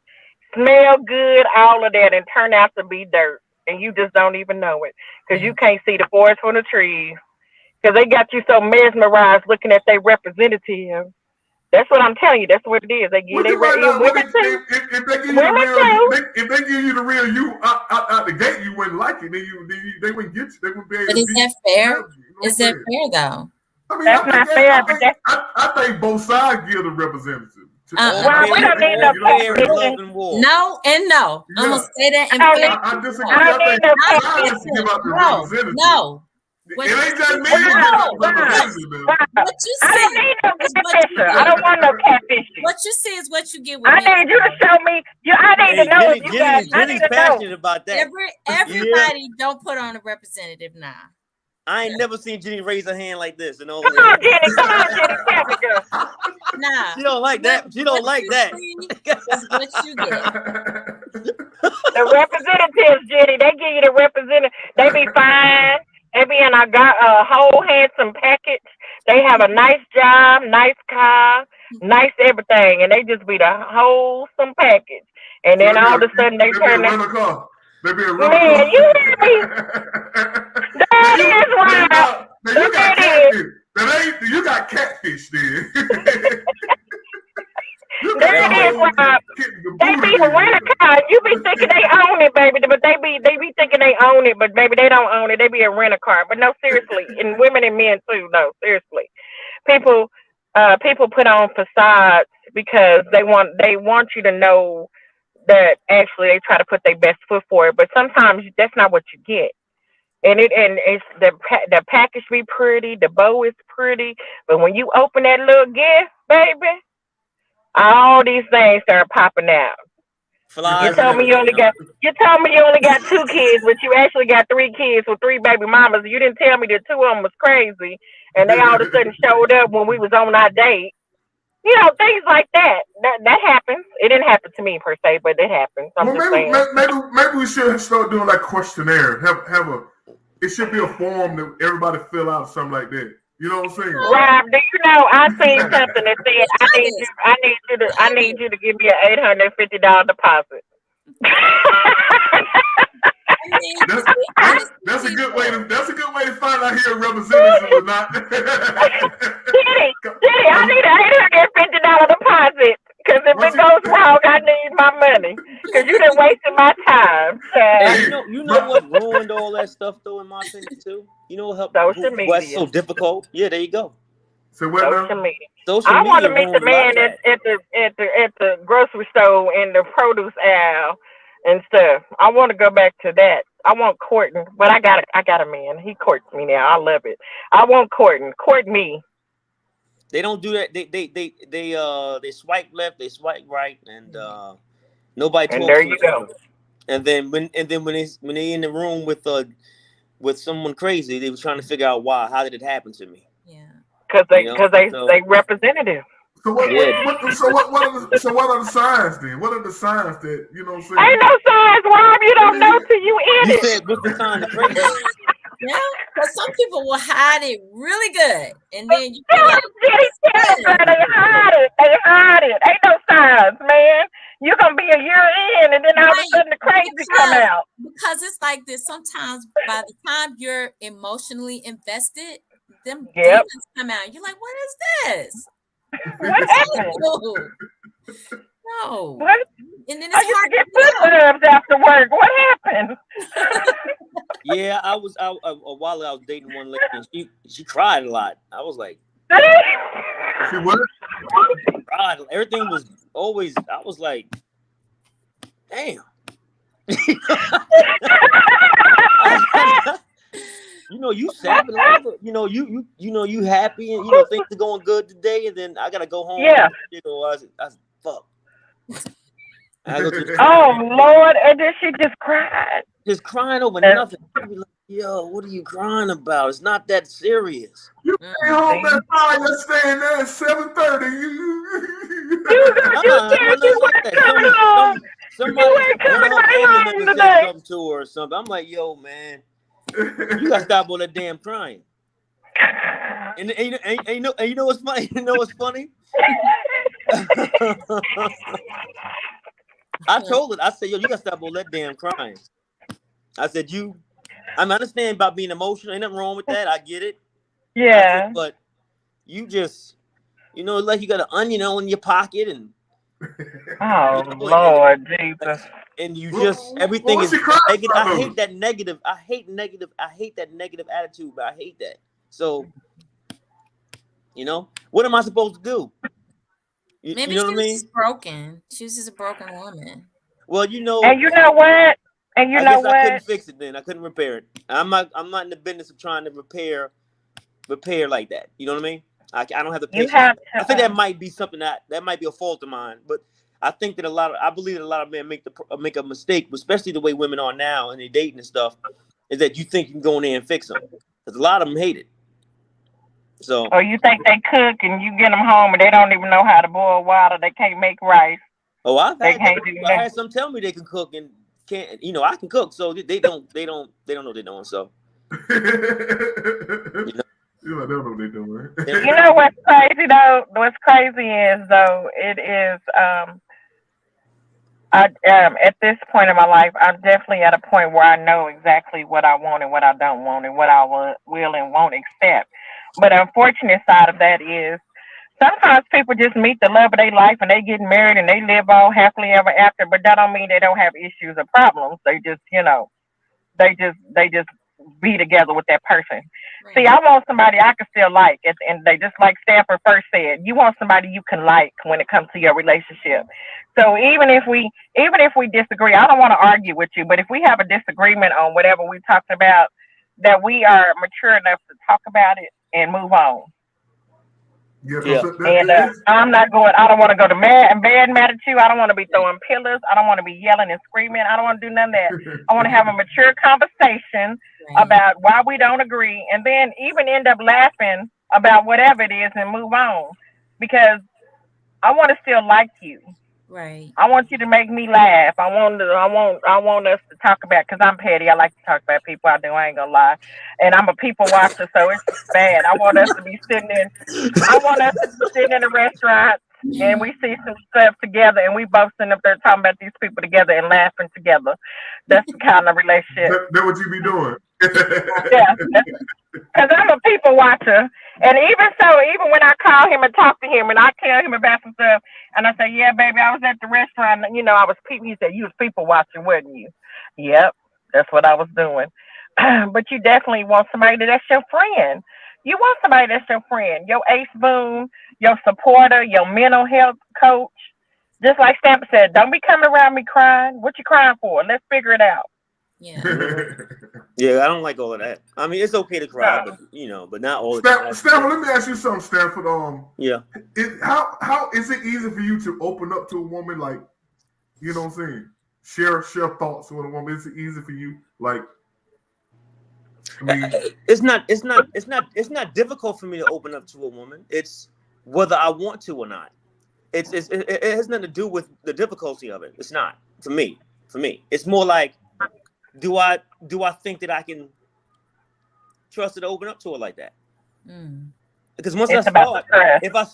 smell good, all of that, and turn out to be dirt. And you just don't even know it because you can't see the forest from the trees because they got you so mesmerized looking at their representative. That's what I'm telling you. That's what it is. They give
Would you find out
women too.
if they give you
Women
the real
too.
if they give you the real you out the gate, you wouldn't like it. They wouldn't get you. They wouldn't be able
But
to
is that fair? Is that
saying?
fair though?
I mean,
That's not fair, but that's
I think both sides give the representative.
well, we don't need no catfishing.
No and no.
Yeah.
I'm gonna say that and
I disagree. I think both sides give out the representative.
No.
It ain't just me.
What you
I
see
don't need no
is what you
catfisher. I don't want no catfishing.
What you see is what you get with
I
me.
need you to show me. I need to know if you guys. I need
Jenny's
to know.
passionate about that.
Everybody don't put on a representative now.
I ain't never seen Jenny raise her hand like this.
Come on, Jenny. Tell me, girl.
Nah.
She don't like that. She don't like that.
Is what you get.
The representatives, Jenny, they give you the representative. They be fine. They be in a whole handsome package. They have a nice job, nice car, nice everything, and they just be the wholesome package. And then all of a sudden they turn that.
Maybe a
Man, you hear me? That is right.
You got catfish then.
There it is, Rob. They be a rental car. You be thinking they own it, baby, but they be thinking they own it, but baby, they don't own it. They be a rental car. But no, seriously, and women and men too. No, seriously, people put on facades because they want you to know that actually they try to put their best foot forward. But sometimes that's not what you get. And it's the package be pretty, the bow is pretty, but when you open that little gift, baby, all these things start popping out. You told me you only got 2 kids, but you actually got 3 kids with 3 baby mamas. You didn't tell me that 2 of them was crazy, and they all of a sudden showed up when we was on our date. You know, things like that. That happens. It didn't happen to me per se, but it happens.
Maybe we should start doing like questionnaire. It should be a form that everybody fill out, something like that. You know what I'm saying?
Rob, do you know I seen something that said I need you to give me an $850 deposit.
That's a good way to find out here representatives or not.
Jenny, I need an $850 deposit because if it goes wrong, I need my money because you done wasted my time.
Hey, you know what ruined all that stuff though, in my opinion too. You know what
social media.
What's so difficult? Yeah, there you go.
So what
social media.
I
want to meet the man at the grocery store in the produce aisle and stuff. I want to go back to that. I want courting, but I got a man. He courts me now. I love it. I want courting. Court me.
They don't do that. They swipe left, they swipe right, and nobody talks.
And there you go.
And then when they in the room with someone crazy, they were trying to figure out why. How did it happen to me?
Yeah.
Because they representative.
So what are the signs then? What are the signs that you know what I'm saying?
Ain't no signs, Rob. You don't know till you in it.
You said what's the sign of crazy?
Yeah, because some people will hide it really good, and then you
they hide it. They hide it. Ain't no signs, man. You're gonna be a year in, and then all of a sudden the crazy come out.
Because it's like this. Sometimes by the time you're emotionally invested, them demons come out. You're like, what is this?
What happened?
No.
What?
And then it's hard
to get foot rubs after work. What happened?
Yeah, a while ago I was dating one lady and she cried a lot. I was like,
She what?
God, everything was always. I was like, damn. You sapping over. You happy, and things are going good today, and then I gotta go home.
Yeah.
I was fuck. I go to the
Oh Lord, and then she just cried.
just crying over nothing. I'd be like, yo, what are you crying about? It's not that serious.
You came home at 5, you're staying there at 7:30.
Somebody, one of her family members said something to her or something. I'm like, yo, man, you gotta stop all that damn crying. And you know what's funny? You know what's funny? I told her, I said, yo, you gotta stop all that damn crying. I said, I understand about being emotional. Ain't nothing wrong with that. I get it.
Yeah.
But you just, like you got an onion in your pocket and.
Lord Jesus.
And you just everything is negative. I hate that negative. I hate that negative attitude, but I hate that. So, what am I supposed to do?
Maybe
you know
she
what I
was
mean?
just broken. She was just a broken woman.
Well,
And you know what? And you
I
know
guess
what?
I couldn't fix it then. I couldn't repair it. I'm not in the business of trying to repair like that. You know what I mean? I don't have the patience. I think that might be something that might be a fault of mine, but I think that I believe that a lot of men make a mistake, especially the way women are now and they dating and stuff, is that you think you can go in there and fix them, because a lot of them hate it. So.
Or you think they cook and you get them home and they don't even know how to boil water. They can't make rice.
Oh, I had some tell me they can cook and can't. I can cook, so they don't know what they're doing. So.
You don't know what they're doing.
You know what's crazy though? What's crazy is though it is at this point in my life, I'm definitely at a point where I know exactly what I want and what I don't want and what I will and won't accept. But the unfortunate side of that is sometimes people just meet the love of their life and they get married and they live all happily ever after, but that don't mean they don't have issues or problems. They just, they just be together with that person. Right. See, I want somebody I can still like at the end of the day, just like Stanford first said. You want somebody you can like when it comes to your relationship. So even if we disagree, I don't want to argue with you, but if we have a disagreement on whatever we're talking about, that we are mature enough to talk about it and move on.
Yeah.
And I'm not going. I don't want to go to bed mad at you. I don't want to be throwing pillars. I don't want to be yelling and screaming. I don't want to do none of that. I want to have a mature conversation about why we don't agree, and then even end up laughing about whatever it is and move on. Because I want to still like you.
Right.
I want you to make me laugh. I want us to talk about, because I'm petty. I like to talk about people. I ain't gonna lie. And I'm a people watcher, so it's bad. I want us to be sitting in a restaurant and we see some stuff together and we both sitting up there talking about these people together and laughing together. That's the kind of relationship.
That's what you be doing.
Yeah. Because I'm a people watcher. And even when I call him and talk to him and I tell him about some stuff and I say, yeah, baby, I was at the restaurant, I was people. He said, you was people watching, wasn't you? Yep, that's what I was doing. But you definitely want somebody that's your friend. You want somebody that's your friend, your ace boon, your supporter, your mental health coach. Just like Stamp said, don't be coming around me crying. What you crying for? Let's figure it out.
Yeah.
Yeah, I don't like all of that. I mean, it's okay to cry, but not all the time.
Stanford, let me ask you something, Stanford.
Yeah.
How is it easy for you to open up to a woman, like, you know what I'm saying? Share thoughts with a woman. Is it easy for you? Like, I mean,
it's not difficult for me to open up to a woman. It's whether I want to or not. It has nothing to do with the difficulty of it. It's not for me. It's more like, do I think that I can trust her to open up to her like that? Because once I start,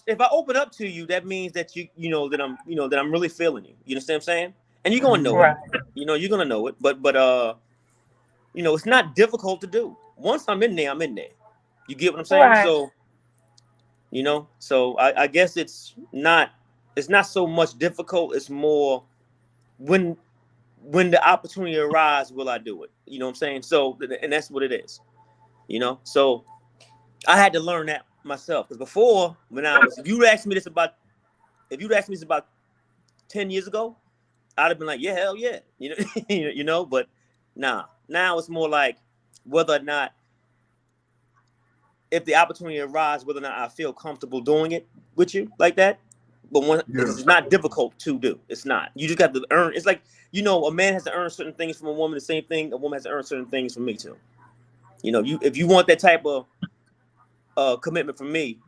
if I open up to you, that means that that I'm really feeling you. You understand what I'm saying? And you're gonna know it. You're gonna know it. But it's not difficult to do. Once I'm in there, I'm in there. You get what I'm saying?
Right.
So I guess it's not so much difficult. It's more when the opportunity arises, will I do it? You know what I'm saying? So, and that's what it is. So I had to learn that. myself. Because before, if you'd asked me this about 10 years ago, I'd have been like, yeah, hell yeah, you know. But now it's more like whether or not, if the opportunity arises, whether or not I feel comfortable doing it with you like that. But it's not difficult to do. It's not. You just got to earn. It's like, a man has to earn certain things from a woman. The same thing, a woman has to earn certain things from me too. If you want that type of commitment from me,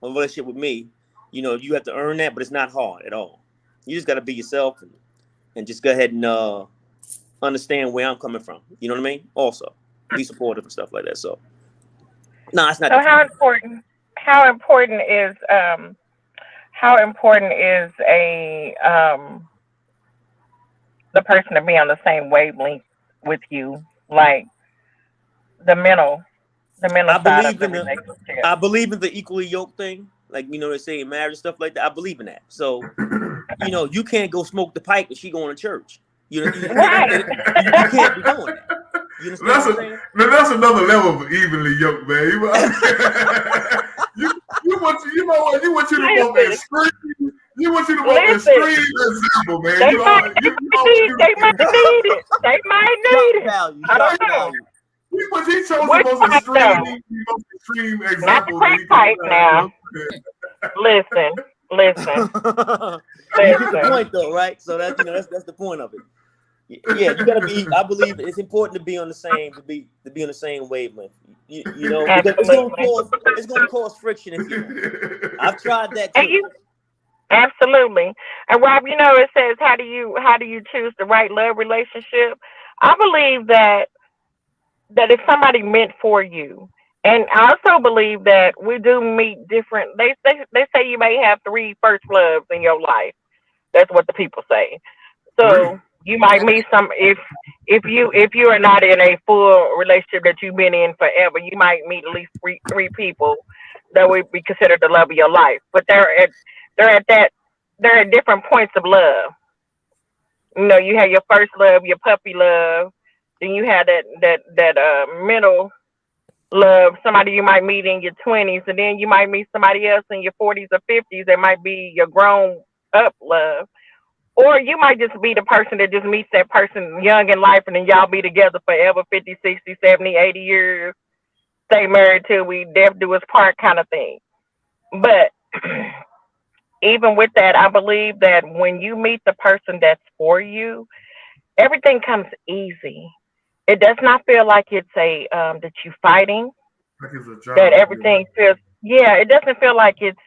a relationship with me, you have to earn that. But it's not hard at all. You just got to be yourself and just go ahead and understand where I'm coming from. You know what I mean? Also, be supportive and stuff like that. So, no, it's not.
So how important is the person to be on the same wavelength with you, like the mental side of the relationship?
I believe in the equally yoked thing. Like, they say in marriage and stuff like that. I believe in that. So, you can't go smoke the pipe if she going to church. You can't be doing that. You understand what I'm saying?
That's another level of evenly yoked, man. You want you to both extreme. You want you to both extreme example, man.
They might need it. They might need it. I don't know.
He chose the most extreme example.
Not the crack pipe now. Listen.
That's the point, though, right? So that's the point of it. Yeah, you gotta be. I believe it's important to be on the same on the same wavelength. Because it's gonna cause friction. I've tried that too.
Absolutely. And Rob, it says, how do you choose the right love relationship? I believe that if somebody meant for you, and I also believe that we do meet different. They say you may have 3 first loves in your life. That's what the people say. So you might meet some if you are not in a full relationship that you've been in forever, you might meet at least three people that would be considered the love of your life. But they're at different points of love. You have your first love, your puppy love, then you have that middle love, somebody you might meet in your 20s, and then you might meet somebody else in your 40s or 50s that might be your grown up love. Or you might just be the person that just meets that person young in life, and then y'all be together forever, 50, 60, 70, 80 years, stay married till we death do us part kind of thing. But even with that, I believe that when you meet the person that's for you, everything comes easy. It does not feel like it's that you fighting.
Like it's a job,
that everything feels. Yeah, it doesn't feel like it's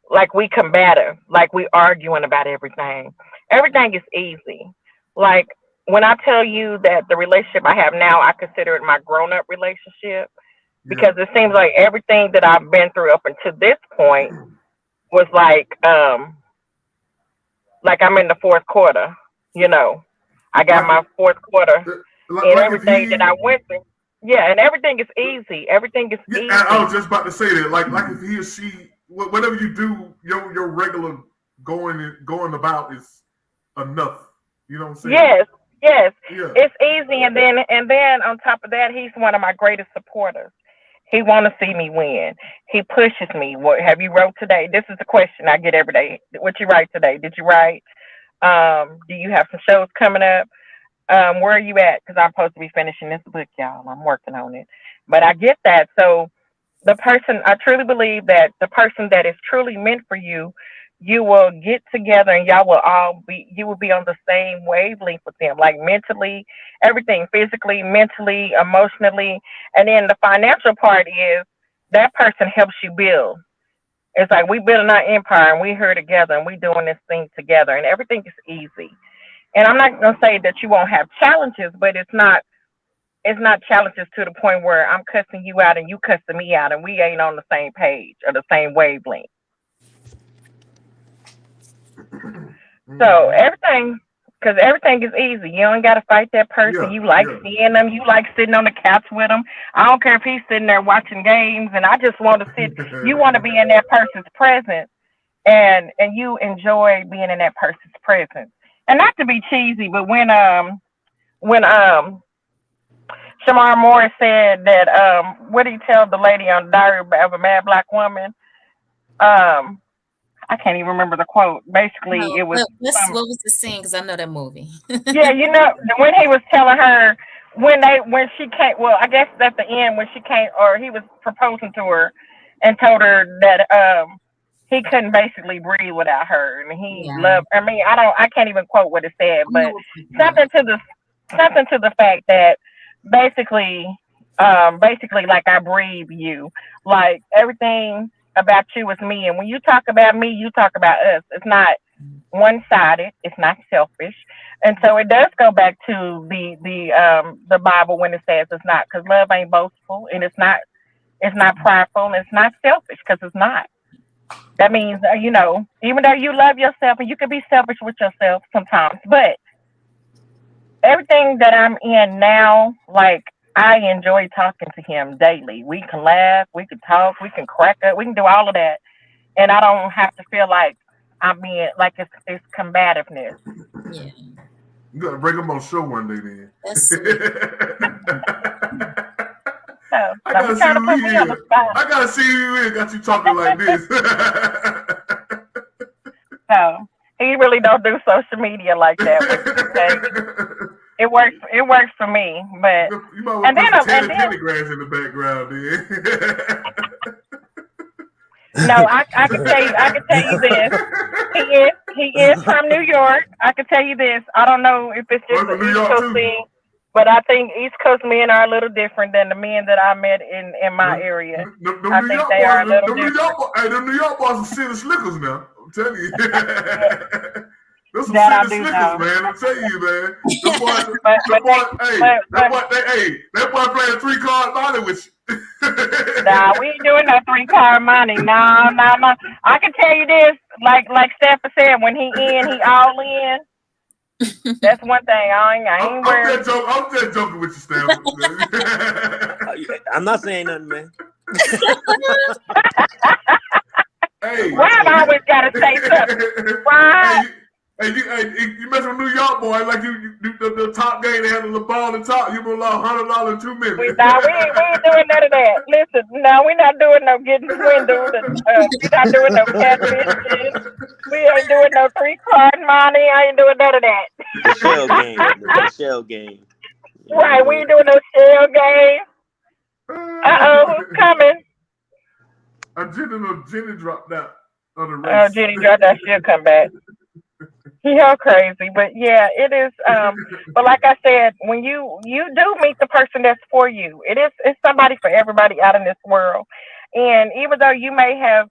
like we combative, like we arguing about everything. Everything is easy. Like when I tell you that the relationship I have now, I consider it my grown-up relationship because it seems like everything that I've been through up until this point was like I'm in the fourth quarter. I got my fourth quarter and everything that I went through. Yeah, and everything is easy. Everything is easy.
I was just about to say that. Like if he or she, whatever you do, your regular going about is enough. You know what I'm saying?
Yes. Yeah. It's easy, and then on top of that, he's one of my greatest supporters. He want to see me win. He pushes me. What have you wrote today? This is the question I get every day. What you write today? Did you write? Do you have some shows coming up? Where are you at? Because I'm supposed to be finishing this book, y'all. I'm working on it. But I get that. So I truly believe that the person that is truly meant for you, you will get together and you will be on the same wavelength with them, like mentally, everything, physically, mentally, emotionally. And then the financial part is that person helps you build. It's like we building our empire and we here together and we doing this thing together and everything is easy. And I'm not gonna say that you won't have challenges, but it's not challenges to the point where I'm cussing you out and you cussing me out and we ain't on the same page or the same wavelength. So everything is easy. You don't got to fight that person. Yeah, you like seeing them. You like sitting on the couch with them. I don't care if he's sitting there watching games and I just want to sit. You want to be in that person's presence and you enjoy being in that person's presence. And not to be cheesy, but when Shamar Moore said that what did he tell the lady on Diary of a Mad Black Woman? I can't even remember the quote. Basically,
No,
it was
what was the scene? Because I know that movie.
yeah, when he was telling her when she came. Well, I guess at the end when she came, or he was proposing to her and told her that he couldn't basically breathe without her, and he
Yeah,
loved. I mean, I can't even quote what it said,
I know
but
what you're talking about.
something to the fact that basically, like I breathe you, like everything about you is me, and when you talk about me, you talk about us. It's not one sided. It's not selfish, and so it does go back to the Bible when it says it's not, because love ain't boastful, and it's not prideful, and it's not selfish, because it's not. That means even though you love yourself, and you can be selfish with yourself sometimes, but everything that I'm in now, like I enjoy talking to him daily. We can laugh, we can talk, we can crack up, we can do all of that, and I don't have to feel like I'm being like it's combativeness.
Yeah,
You gotta bring him on show one day, then.
that's sweet.
So
I
don't
gotta
be
see
trying to
who
put
he
me on
is.
the spot.
I gotta see who he is. Got you talking like this.
So he really don't do social media like that. Okay? It works for me, but
You might want
and
to
then
put some
and
Tanner
then
Pendergrass in the background,
no, I can tell you this. He is from New York. I can tell you this. I don't know if it's just
Well,
the
from New
East
York
Coast
too.
thing, but I think East Coast men are a little different than the men that I met in my area.
Them
I
New
think
York
they are a
boys,
little
them New
different.
York boys, hey, them New York boys are city slickers now. I'm telling you. Those some
That I
city
do
slickers,
know.
man. I'm telling you, man. Them boys,
But
them boys,
but
that boy playing 3-card money with you.
nah, we ain't doing no 3-card money. No, no, no. I can tell you this, like Stephen said, when he all in. That's one thing. I ain't worried.
I'm just joking with you, Stanford.
I'm not saying nothing, man.
Hey,
Rob always gotta say something. Rob.
you mess with New York boy like the top game they had the ball on top. You gonna lost $100 in 2 minutes.
We ain't doing none of that. Listen, no, we're not doing no getting swindled. We're not doing no catfishing. We ain't doing no 3-card money. I ain't doing none of that.
The shell game. The shell game.
Right, we ain't doing no shell game. Who's coming?
Jenny dropped out of the
Oh,
race.
Jenny dropped that. She'll come back. You're crazy, but yeah, it is. But like I said, when you do meet the person that's for you, it's somebody for everybody out in this world. And even though you may have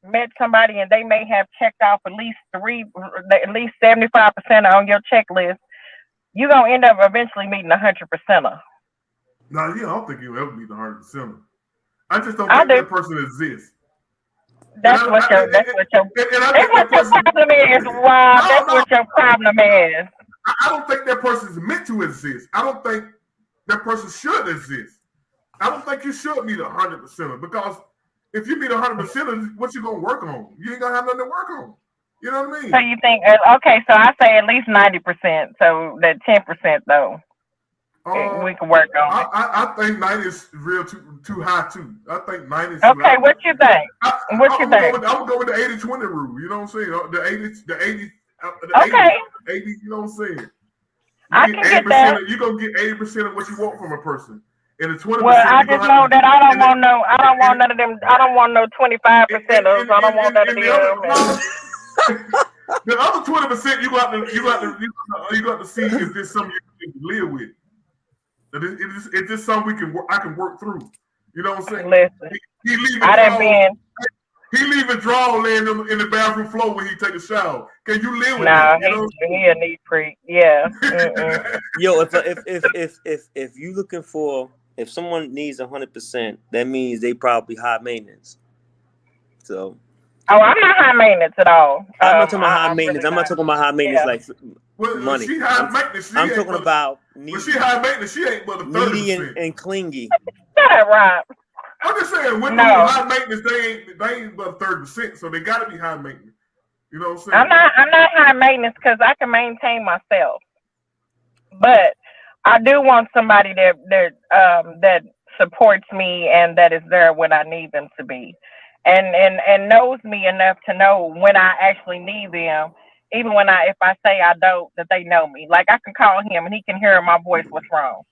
met somebody and they may have checked off at least 75% on your checklist, you're gonna end up eventually meeting 100%.
No, yeah, I don't think you'll ever meet 100%. I just don't
I
think
do.
that person exists.
That's what your problem is, Rob. That's what your problem is.
I don't think that person is meant to exist. I don't think that person should exist. I don't think you should meet 100%, because if you meet 100%, what you gonna work on? You ain't gonna have nothing to work on. You know what I mean?
So you think okay? So I say at least 90%. So that 10% though, we can work on it.
I think 90 is real too high too. I think 90 is
okay. What you think?
I'm gonna go with the 80-20 rule. You know what I'm saying? The 80.
Okay.
80. You know what I'm saying?
I can get that.
You're gonna get 80% of what you want from a person. And the 20%.
Well, I just know that I don't want none of them. I don't want no 25%. I don't want none of them.
The other 20%, you got to see, is this something you can live with? Is this something I can work through? You know what I'm saying?
Listen,
he leave a draw laying in the bathroom floor when he take a shower. Can you live with
that?
No,
he a neat freak. Yeah.
Yo, if you looking for, if someone needs 100%, that means they probably high maintenance. So.
Oh, I'm not high maintenance at all.
I'm not talking about high maintenance. I'm not talking about high maintenance like money.
She high maintenance.
I'm talking about
she high maintenance. She ain't but a 30%.
Needy and clingy.
Shut up, Rob.
I'm just saying, women with high maintenance, they ain't but 30%, so they gotta be high maintenance. You know what I'm saying?
I'm not high maintenance because I can maintain myself. But I do want somebody that supports me and that is there when I need them to be, and knows me enough to know when I actually need them. Even when if I say I don't, that they know me. Like I can call him and he can hear in my voice what's wrong.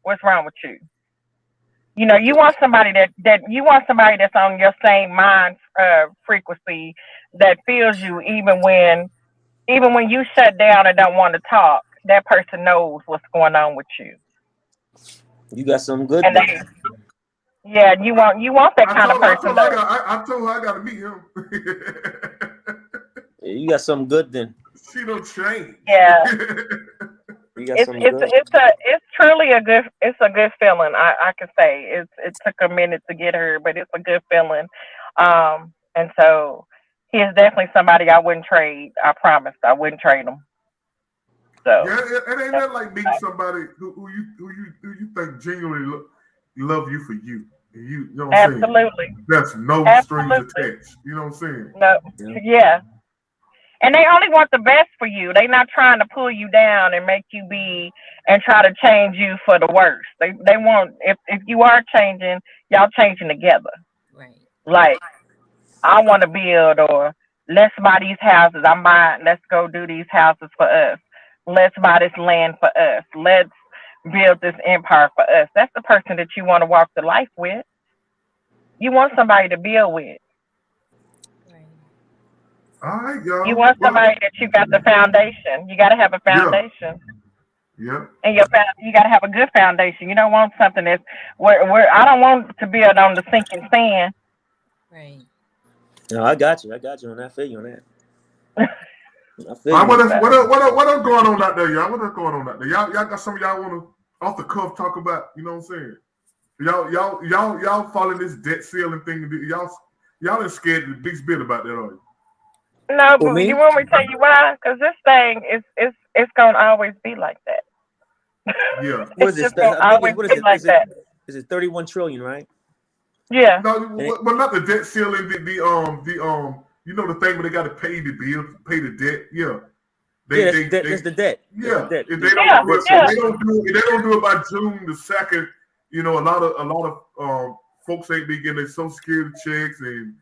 What's wrong with you? You know, you want somebody that you want somebody that's on your same mind frequency that feels you even when you shut down and don't want to talk. That person knows what's going on with you.
You got something good
And
then.
yeah, you want that kind of person though.
I told her I got to meet him.
Yeah, you got something good then.
She don't change.
Yeah.
You got something good.
It's truly a good feeling. I can say it took a minute to get her, but it's a good feeling. And so he is definitely somebody I wouldn't trade. I promised I wouldn't trade him. So
yeah, it ain't that like meeting somebody who you think genuinely love you for you. You know what I'm saying?
absolutely,
That's no strings
absolutely.
attached. You know what I'm saying?
No, yeah. And they only want the best for you. They're not trying to pull you down and make you be and try to change you for the worse. They want if you are changing, y'all changing together.
Right.
Like I want to build or let's buy these houses. I'm buying. Let's go do these houses for us. Let's buy this land for us. Let's build this empire for us. That's the person that you want to walk the life with. You want somebody to build with.
Right.
All right, y'all.
You want somebody that you got the foundation. You got to have a foundation.
Yeah.
And you got to have a good foundation. You don't want something that's where I don't want to build on the sinking sand.
Right.
No, I got you on that. I feel you on that.
What else going on out there, y'all? What else going on out there? Y'all got some of y'all want to off the cuff talk about? You know what I'm saying? Y'all following this debt ceiling thing? Y'all ain't scared the big bit about that, are you?
No,
For
but
me,
you want me to tell you why? Because this thing it's gonna always be like that.
Yeah.
what
It's
is
just
it?
gonna
I think
always
what
be
is it?
like that.
Is it 31 trillion, right?
Yeah.
No,
And it,
but not the debt ceiling. You know the thing where they got to pay the bill, pay the debt. Yeah.
yeah, that's the debt. That's the
Yeah.
debt.
If
The
they don't do
debt
it,
service.
if they don't do it by June the 2nd, you know, a lot of folks ain't be getting their Social Security checks, and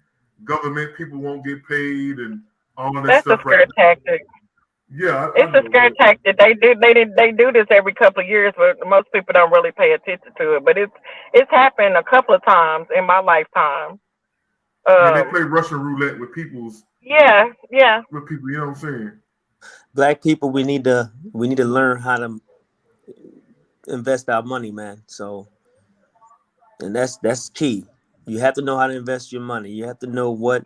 government people won't get paid, and all that
That's a
stuff right
scare
now.
tactic.
Yeah, I
It's a
know,
scare tactic. They do this every couple of years, but most people don't really pay attention to it. But it's happened a couple of times in my lifetime.
yeah, they play Russian roulette with
Yeah, yeah.
people. You know what I'm saying?
Black people, we need to learn how to invest our money, man. So, and that's key. You have to know how to invest your money. You have to know what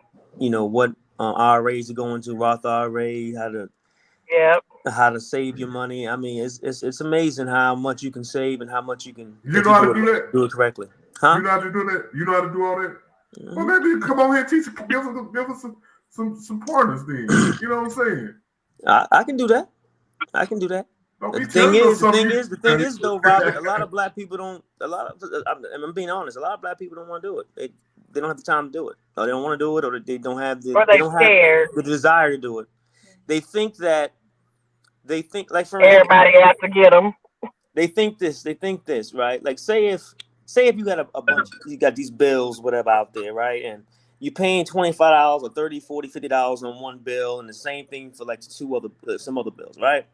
IRAs are going to, Roth IRA,
Yep.
how to save your money. I mean, it's amazing how much you can save and how much you can
You
if
know
you
how to do that.
do it correctly,
You
huh?
know how to do that. You know how to do all that. Well,
Hmm.
maybe you come on here and teach. Give us some partners then. You know what I'm saying?
I can do that. I can do that.
Don't
The
be
thing
telling us
is,
something.
the thing is, though, Robert. A lot of black people don't. I'm being honest. A lot of black people don't want to do it. They don't have the time to do it, or they don't want to do it, or they don't have
Or they scared.
the desire to do it. They think that like for instance,
Everybody has to get them.
they think this, right? Like say if you got a bunch, you got these bills, whatever out there, right? And you're paying $25 or 30, 40, $50 on one bill, and the same thing for like some other bills, right?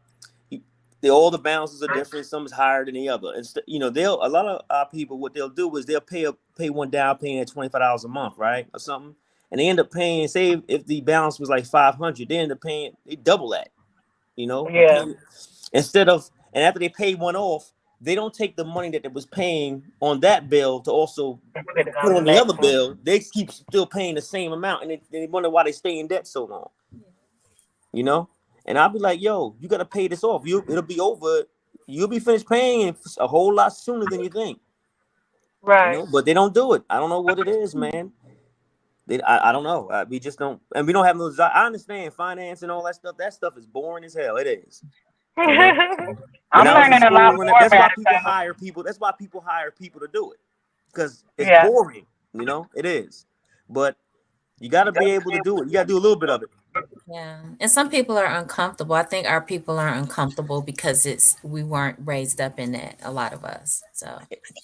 All the balances are different. Some is higher than the other. And a lot of our people, what they'll do is they'll pay one down paying at $25 a month, right, or something, and they end up paying. Say if the balance was like 500, they end up paying double that, and
Yeah.
pay instead of and after they pay one off, they don't take the money that they was paying on that bill to also
Put it
put
on the
on the
next
other
one.
bill. They keep still paying the same amount, and they wonder why they stay in debt so long, you know. And I'll be like, yo, you got to pay this off. It'll be over. You'll be finished paying a whole lot sooner than you think,
Right.
But they don't do it. I don't know what it is, man. I don't know. We just don't, and we don't have no desire. I understand finance and all that stuff. That stuff is boring as hell. It is. When
I'm
I was in
learning a lot
school,
more
that's why
about it
people
though.
hire people. That's why people hire people to do it, because it's
Yeah.
boring. It is. But you got to be able to do it. You got to do a little bit of it.
Yeah. And some people are uncomfortable. I think our people are uncomfortable because we weren't raised up in that, a lot of us. So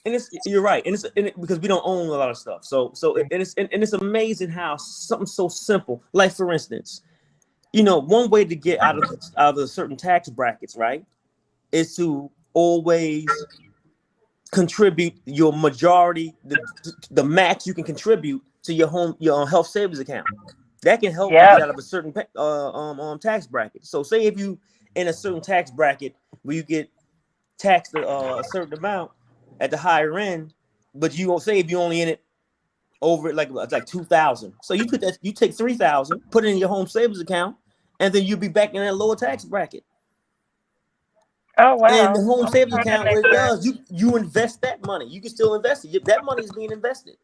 And you're right, because we don't own a lot of stuff. And it's amazing how something so simple, like for instance, one way to get out of certain tax brackets, right, is to always contribute your majority, the max you can contribute to your health savings account. That can help you
Yep.
get out of a certain tax bracket. So say if you in a certain tax bracket where you get taxed a certain amount at the higher end, but you won't say if you only in it over like 2,000. So you take 3,000, put it in your home savings account, and then you'll be back in that lower tax bracket.
Oh
And the
wow.
home
I'm
savings
trying to
account,
next
what it
year.
does, you invest that money. You can still invest it. That money is being invested.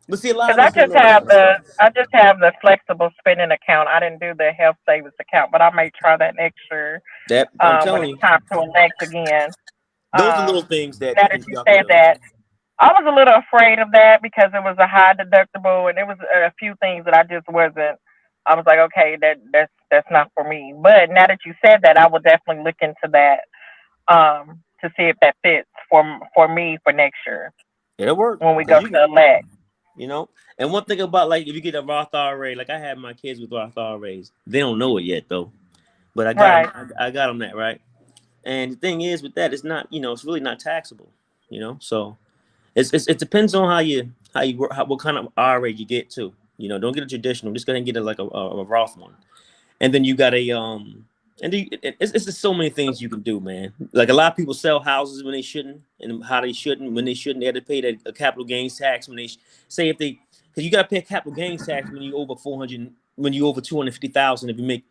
But see, a lot
Because
of us don't know that kind of stuff.
I just have the flexible spending account. I didn't do the health savings account, but I may try that next year.
That I'm
When
telling
it's
you,
time to elect again.
those are little
Um,
things that
Now that you
y'all can
said
do.
that, I was a little afraid of that because it was a high deductible, and it was a few things that I just wasn't. I was like, okay, that's not for me. But now that you said that, I will definitely look into that to see if that fits for me for next year
It'll work
when we
because
go to elect.
you know. And one thing about like if you get a Roth IRA, like I have my kids with Roth IRAs, they don't know it yet though. But I got
Right.
them. I got them that right. And the thing is with that, it's not it's really not taxable. So it depends on how you work, what kind of IRA you get too. Don't get a traditional. Just go ahead and get a Roth one, and then you got a and it's just so many things you can do, man. Like a lot of people sell houses when they shouldn't, and how they shouldn't, when they shouldn't. They have to pay a capital gains tax when they say if they because you got to pay a capital gains tax when you over 400, when you over 250,000 if you make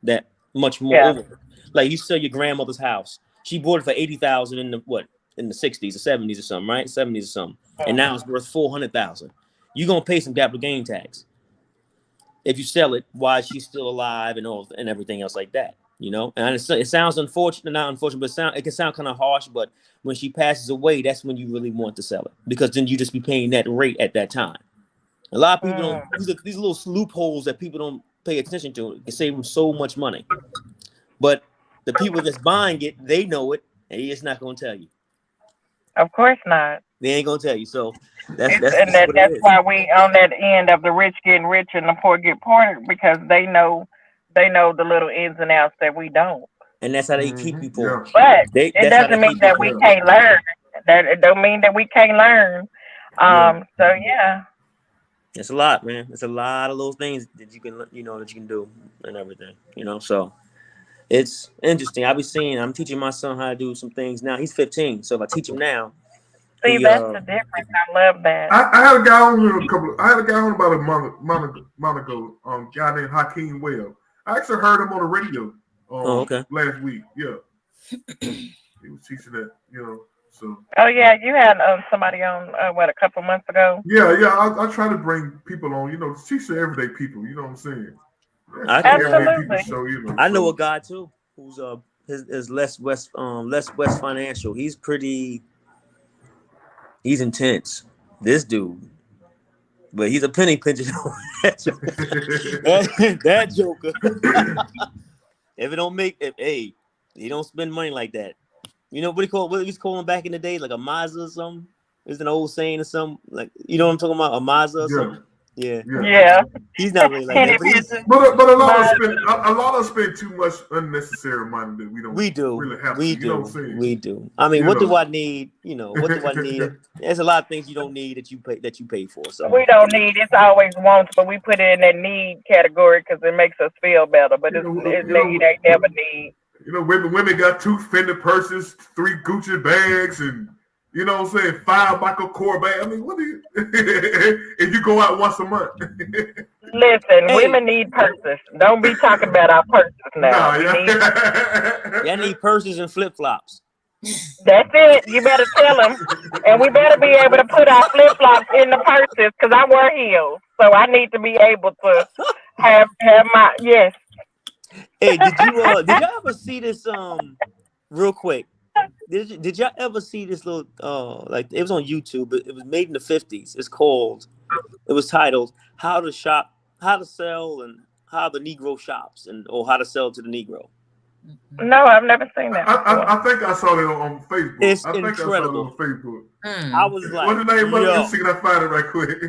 that much more
Yeah.
over. Like you sell your grandmother's house, she bought it for 80,000 in the 60s or 70s or something, right? 70s or something, and now it's worth 400,000. You're gonna pay some capital gain tax if you sell it while she's still alive and everything else like that. And it sounds unfortunate, not unfortunate, but it can sound kind of harsh. But when she passes away, that's when you really want to sell it, because then you just be paying that rate at that time. A lot of people
Mm.
don't. These little loopholes that people don't pay attention to. It can save them so much money. But the people that's buying it, they know it, and they're just not going to tell you.
Of course not.
They ain't going to tell you. So that's
It's,
that's
and
just what it
that's
is.
why we on that end of the rich getting rich and the poor get poorer because they know the little ins and outs that we don't.
And that's how they keep you poor.
Yeah.
But it
That's how they
doesn't mean
keep you
that we
poor.
can't learn. That it don't mean that we can't learn.
Yeah.
So yeah.
It's a lot, man. It's a lot of little things that you can, that you can do and everything, So it's interesting. I'm teaching my son how to do some things now. He's 15, so if I teach him now,
See,
he
that's the difference. I love that.
I had a guy on here I had a guy on about a month ago, guy named Hakeem Webb. I actually heard him on the radio
okay.
last week. Yeah. He was teaching that, so.
Oh yeah, you had somebody on a couple months ago.
Yeah. I try to bring people on, teach the everyday people. You know what I'm saying?
I
That's
can
the everyday
Absolutely.
people show.
I know
So.
a guy too who's his less West Financial. He's intense. This dude, but he's a penny pincher. that joker. If it don't hey, he don't spend money like that. What he was calling back in the day, like a Mazda or something. It's an old saying or something. Like, what I'm talking about, a Mazda or something. Yeah.
Yeah.
He's not really like
Penny
that, but he's.
pinchers.
But a lot of spend too much unnecessary money that we don't really have to. You know what I'm saying?
We do. I mean, what do I need? What do I need? There's a lot of things you don't need that you pay for. So
We don't need. It's always wants, but we put it in that need category because it makes us feel better. But it's need ain't never need.
Women got 2 Fender purses, 3 Gucci bags, and 5 Michael Kors bags. I mean, what do you? If you go out once a month.
Listen, women need purses. Don't be talking about our purses now.
I need purses and flip flops.
That's it. You better tell them, and we better be able to put our flip flops in the purses because I wear heels, so I need to be able to have my yes.
Hey, did y'all ever see this? Real quick, did y'all ever see this little? Like it was on YouTube, but it was made in the 50s. It was titled "How to Sell and how the Negro shops or how to sell to the Negro?
No, I've never seen that.
I think I saw that on Facebook.
It's
I think
incredible.
I saw it on Facebook.
I was like,
what's the name of it?
yo.
Let's see, can I find it right quick?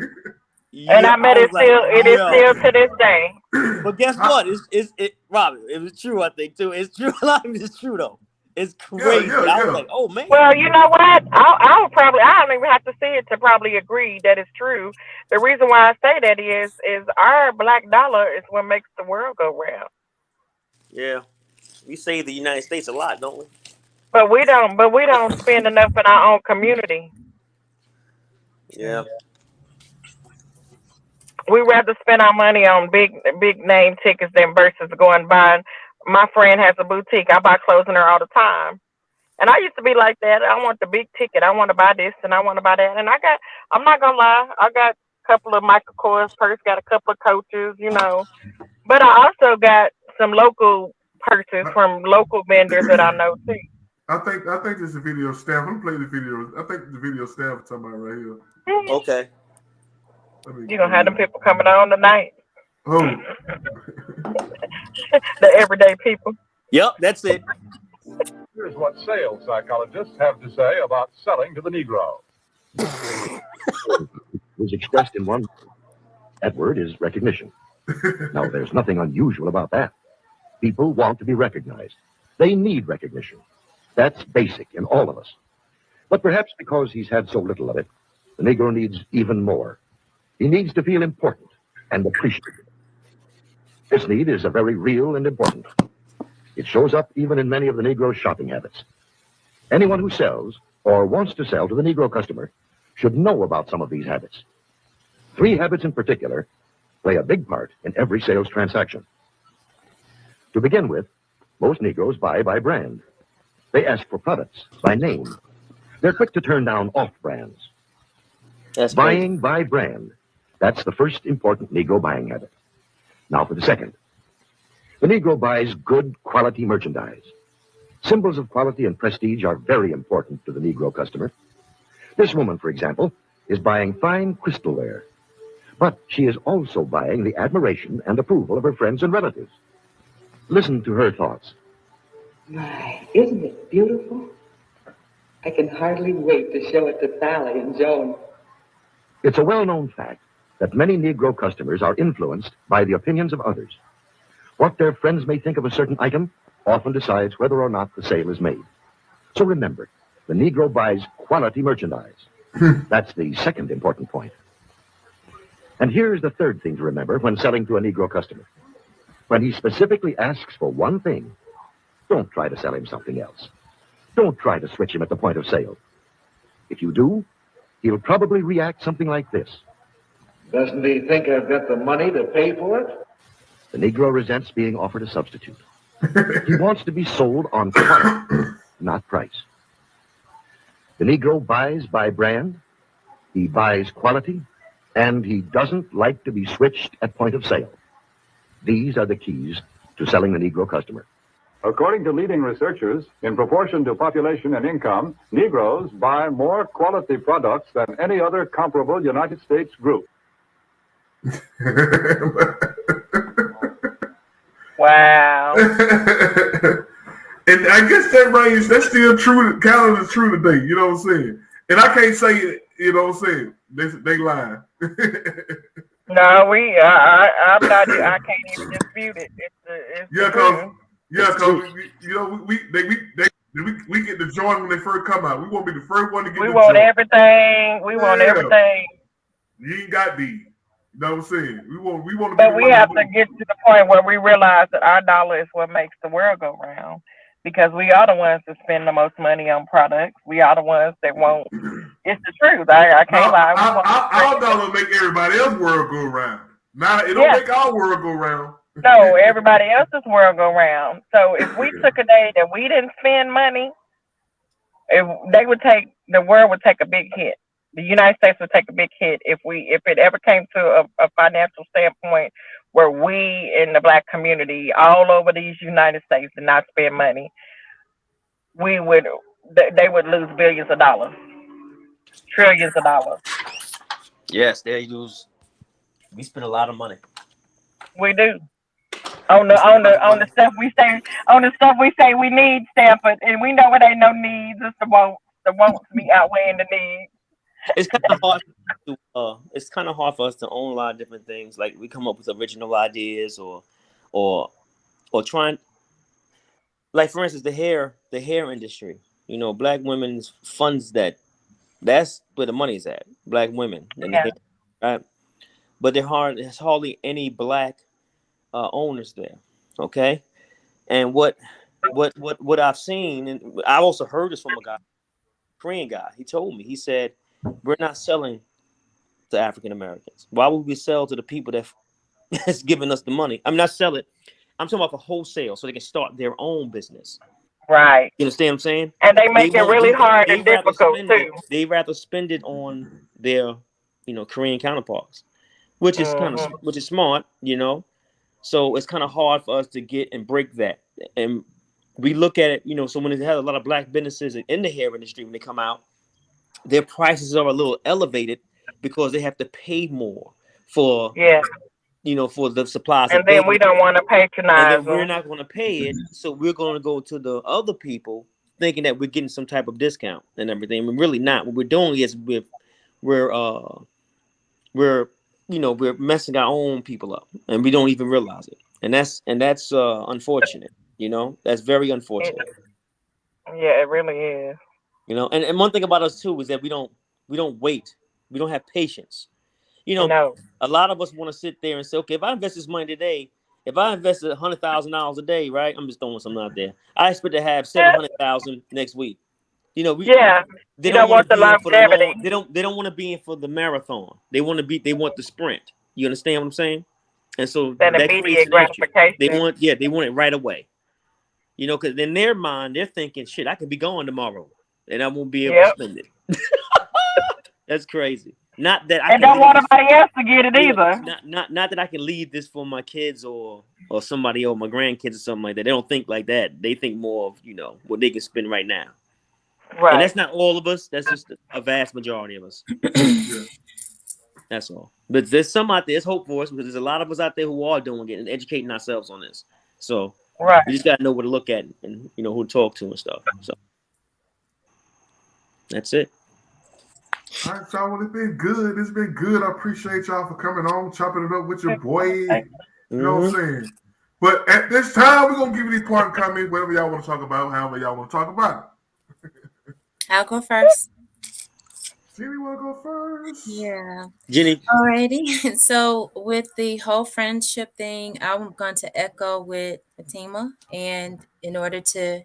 And I bet it is still to this day.
But guess what? It Robert, it was true, I think, too. It's true. It's true though. It's crazy. I was like, oh man.
Well, you know what? I don't even have to see it to probably agree that it's true. The reason why I say that is our black dollar is what makes the world go round.
Yeah. We save the United States a lot, don't we?
But we don't spend enough in our own community.
Yeah.
We rather spend our money on big name tickets than versus going buying. My friend has a boutique. I buy clothes in her all the time. And I used to be like that. I want the big ticket. I want to buy this and I want to buy that. And I'm not going to lie, I got a couple of Michael Kors purses, got a couple of Coaches, you know. But I also got some local purses from local vendors that I know too.
I think this is a video staff. I'm play the video. I think the video staff talking about right here.
Okay.
You're gonna have them people coming on tonight.
Oh.
The everyday people.
Yep, that's it.
Here's what sales psychologists have to say about selling to the Negro.
Was expressed in one. That word is recognition. Now, there's nothing unusual about that. People want to be recognized. They need recognition. That's basic in all of us. But perhaps because he's had so little of it, the Negro needs even more. He needs to feel important and appreciated. This need is a very real and important. It shows up even in many of the Negro's shopping habits. Anyone who sells or wants to sell to the Negro customer should know about some of these habits. 3 habits in particular play a big part in every sales transaction. To begin with, most Negroes buy by brand. They ask for products by name. They're quick to turn down off-brands.
That's
buying by brand. That's the first important Negro buying habit. Now for the second. The Negro buys good quality merchandise. Symbols of quality and prestige are very important to the Negro customer. This woman, for example, is buying fine crystalware. But she is also buying the admiration and approval of her friends and relatives. Listen to her thoughts.
My, isn't it beautiful? I can hardly wait to show it to Sally and Joan.
It's a well-known fact that many Negro customers are influenced by the opinions of others. What their friends may think of a certain item often decides whether or not the sale is made. So remember, the Negro buys quality merchandise. That's the second important point. And here's the third thing to remember when selling to a Negro customer. When he specifically asks for one thing, don't try to sell him something else. Don't try to switch him at the point of sale. If you do, he'll probably react something like this.
Doesn't he think I've got the money to pay for it?
The Negro resents being offered a substitute. He wants to be sold on quality, not price. The Negro buys by brand, he buys quality, and he doesn't like to be switched at point of sale. These are the keys to selling the Negro customer.
According to leading researchers, in proportion to population and income, Negroes buy more quality products than any other comparable United States group.
Wow.
And I guess that's still true, kind of true today, you know what I'm saying? And I can't say it, you know what I'm saying? They lying.
No, I'm not. I can't even dispute it. It's
because you know we get the joint when they first come out. We want to be the first one to get.
We want joint. Everything. We want everything.
You ain't got these. You know what I'm saying? We want to.
But we have to get to the point where we realize that our dollar is what makes the world go round. Because we are the ones that spend the most money on products. We are the ones that won't. It's the truth. I can't lie.
Our dollar make everybody else's world go round. Now it don't make our world go round.
No, everybody else's world go round. So if we took a day that we didn't spend money, the world would take a big hit. The United States would take a big hit if it ever came to a financial standpoint where we in the Black community all over these United States did not spend money. They would lose billions of dollars, trillions of dollars.
Yes, they lose. We spend a lot of money.
We do. on the stuff we say we need, Stanford, and we know it ain't no needs. It's the wants. The wants be outweighing the needs.
It's kind of hard to it's kind of hard for us to own a lot of different things. Like we come up with original ideas or or trying, like for instance the hair industry. You know, black women's funds that's where the money's at. Black women and the
Yeah,
hair, right? But there's hardly any black owners there. Okay, and what I've seen, and I also heard this from a guy, Korean guy. He told me, he said, we're not selling to African Americans. Why would we sell to the people that's giving us the money? I'm not selling. I'm talking about for wholesale, so they can start their own business.
right.
You understand what I'm saying?
And they make
They
it
won't
really
do that.
hard and difficult too.
They rather spend it on their, Korean counterparts, which is
Hmm.
which is smart, So it's kind of hard for us to get and break that. And we look at it, so when they have a lot of black businesses in the hair industry, when they come out, their prices are a little elevated because they have to pay more for,
Yeah,
for the supplies
and
that they
then we
need.
don't want to
And
patronize
then we're
them.
not going to pay it. So we're going to go to the other people thinking that we're getting some type of discount and everything. We're really not. What we're doing is we're we're we're messing our own people up and we don't even realize it. And that's unfortunate. That's very
It,
unfortunate.
yeah, it really is.
And one thing about us too is that we don't wait. We don't have patience. You know,
No.
a lot of us want to sit there and say, okay, if I invest this money today, if I invested $100,000 a day, right? I'm just throwing something out there. I expect to have 700,000 next week. We
Yeah,
they
you
don't
don't
want to
want the
be in for the
longevity
long. They don't want to be in for the marathon. They want the sprint. You understand what I'm saying? And so
and
that creates
immediate
an issue.
gratification.
They want it right away. Because in their mind they're thinking, shit, I could be gone tomorrow and I won't be able to
Yep.
spend it. That's crazy. Not that I
And
can
don't
leave
want
this.
nobody else to get it
Yeah,
either.
not that I can leave this for my kids or somebody or my grandkids or something like that. They don't think like that. They think more of what they can spend right now. And
Right.
that's not all of us. That's just a vast majority of us.
Yeah.
That's all. But there's some out there. There's hope for us because there's a lot of us out there who are doing it and educating ourselves on this. So
Right.
we just gotta know where to look at and who to talk to and stuff. So that's it.
All right, y'all. Well, it's been good. It's been good. I appreciate y'all for coming on, chopping it up with your boy. You know what I'm saying? But at this time, we're going to give you these part comments, whatever y'all want to talk about, however y'all want to talk about it.
I'll go first.
Jenny, want to go first?
Yeah.
Jenny.
Alrighty. So with the whole friendship thing, I'm going to echo with Fatima. And in order to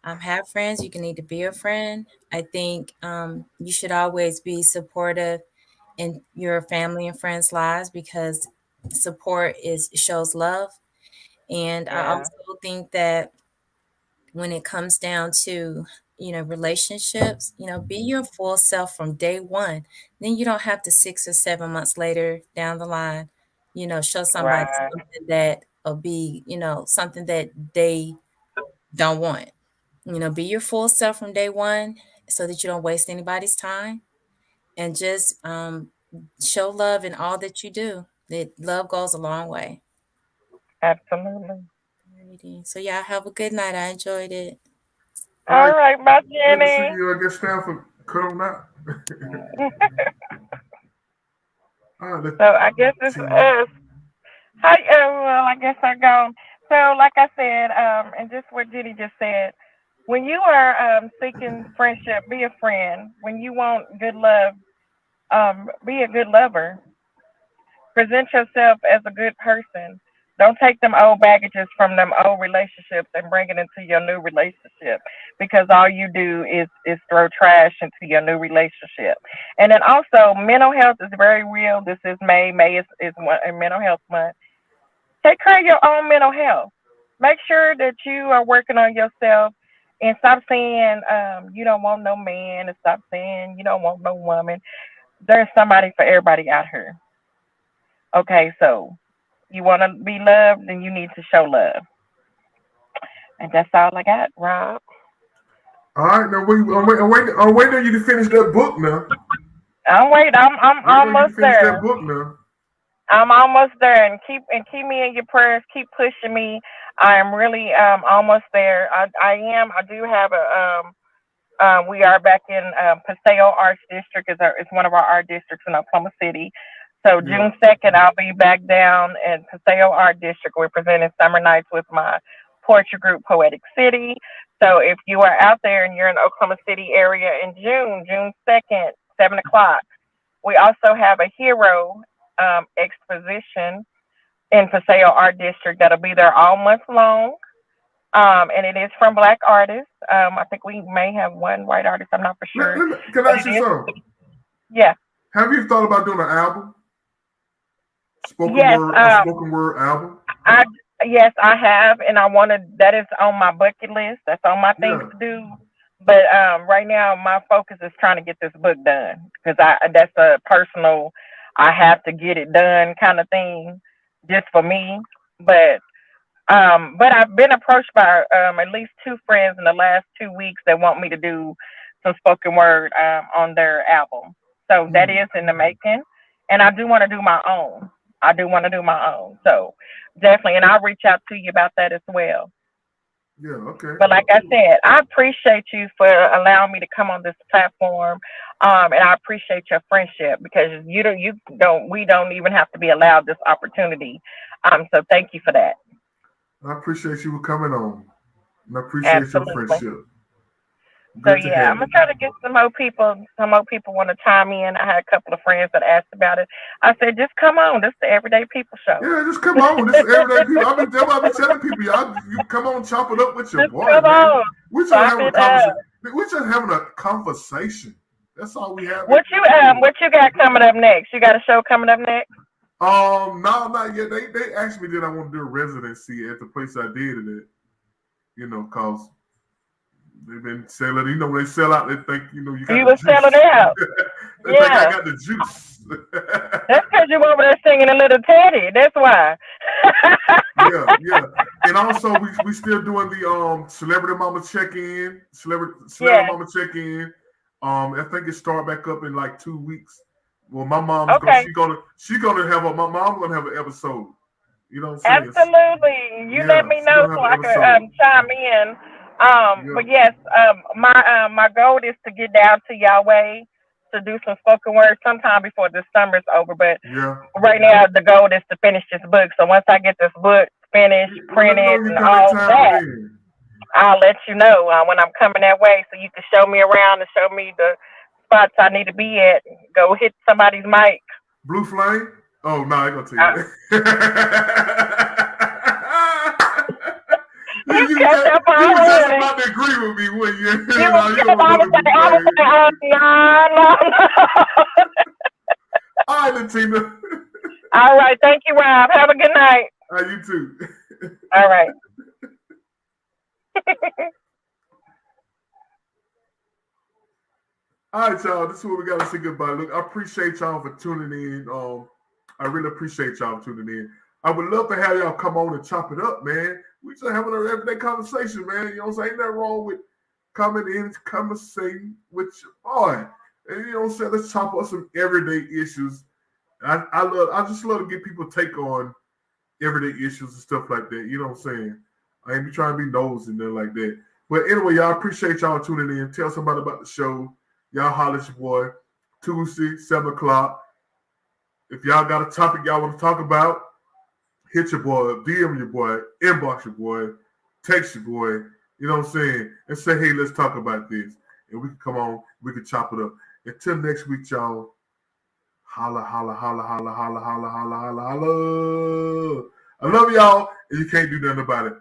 have friends, you can need to be a friend. I think you should always be supportive in your family and friends' lives because support shows love. And I
Yeah.
also think that when it comes down to relationships, be your full self from day one. Then you don't have to 6 or 7 months later down the line show somebody
Right.
something that will be something that they don't want. Be your full self from day one so that you don't waste anybody's time, and just show love in all that you do. That love goes a long way.
Absolutely.
Alrighty. So yeah, have a good night. I enjoyed it.
All
All
right.
right, bye,
Good to see
Jenny.
you. I guess Stanford cut on that. All right,
So I guess it's
Tina.
us. Hi. Well, I guess I go. So, like I said, and just what Jenny just said, when you are seeking friendship, be a friend. When you want good love, be a good lover. Present yourself as a good person. Don't take them old baggages from them old relationships and bring it into your new relationship because all you do is throw trash into your new relationship. And then also mental health is very real. This is May. May is a mental health month. Take care of your own mental health. Make sure that you are working on yourself and stop saying you don't want no man and stop saying you don't want no woman. There's somebody for everybody out here. Okay, so you want to be loved, then you need to show love. And that's all I got, Rob.
All right, now I'm waiting on you to finish that book now.
I'm waiting. I'm
Waiting on you to
almost
finish that
there.
book now.
I'm almost there, and keep me in your prayers. Keep pushing me. I am really almost there. I do have a we are back in Paseo Arts District. Is one of our art districts in Oklahoma City. So
Yeah.
June 2nd, I'll be back down in Paseo Art District. We're presenting summer nights with my poetry group, Poetic City. So if you are out there and you're in the Oklahoma City area in June 2nd, 7 o'clock, we also have a hero exposition in Paseo Art District that'll be there all month long. And it is from Black artists. I think we may have one white artist. I'm not for sure.
Can I ask you something?
Yeah.
Have you thought about doing an album? Spoken word album?
Yes, I have, and I want to. That is on my bucket list. That's on my things to do. But right now, my focus is trying to get this book done because that's a personal. I have to get it done kind of thing, just for me. But I've been approached by at least 2 friends in the last 2 weeks that want me to do some spoken word on their album. So that is in the making, and I do want to do my own. So definitely, and I'll reach out to you about that as well.
Yeah, okay.
But like I said, I appreciate you for allowing me to come on this platform, and I appreciate your friendship because we don't even have to be allowed this opportunity. So thank you for that.
I appreciate you coming on. And I appreciate your friendship.
So yeah, I'm gonna try to get some more people. Some more people want to chime in. I had a couple of friends that asked about it. I said, just come on. This is the Everyday People Show.
Yeah, just come on. This is Everyday People. I be telling people, y'all, you come on, chop it up with your boy, man. We're just having a conversation. We're just having a conversation. That's all we have.
What you got coming up next? You got a show coming up next?
No, not yet. They asked me did I want to do a residency at the place I did it at. Cause they've been selling. When they sell out, they think you got. You
were selling out.
They think I got the juice.
That's because you over there singing a little Teddy. That's why.
yeah. And also, we still doing the celebrity mama check-in. Celebrity mama check-in. I think it start back up in like 2 weeks. Well, my mom's gonna have my mom's gonna have an episode. You know what I'm saying?
Absolutely. You let me know so I can chime in. But yes, my goal is to get down to Yahweh to do some spoken word sometime before the summer's over. But right now, the goal is to finish this book. So once I get this book finished, printed, and all that, I'll let you know when I'm coming that way, so you can show me around and show me the spots I need to be at. Go hit somebody's mic.
Blue Flame? Oh no, I ain't gonna tell you that. You was just about to agree with me, wouldn't you? All right, Tina.
All right, thank you, Rob. Have a good night.
You too.
All right.
All right, y'all. This is what we got to say goodbye. Look, I appreciate y'all for tuning in. I really appreciate y'all for tuning in. I would love to have y'all come on and chop it up, man. We just having an everyday conversation, man. You know what I'm saying? Ain't nothing wrong with coming in, conversating with your boy. And you know what I'm saying? Let's chop up some everyday issues. I just love to get people take on everyday issues and stuff like that. You know what I'm saying? I ain't be trying to be nosy and nothing like that. But anyway, y'all, appreciate y'all tuning in. Tell somebody about the show. Y'all holler at your boy. Tuesday, 7 o'clock. If y'all got a topic y'all want to talk about, hit your boy, DM your boy, inbox your boy, text your boy, you know what I'm saying? And say, hey, let's talk about this. And we can come on, we can chop it up. Until next week, y'all. Holla, holla, holla, holla, holla, holla, holla, holla, holla. I love y'all, and you can't do nothing about it.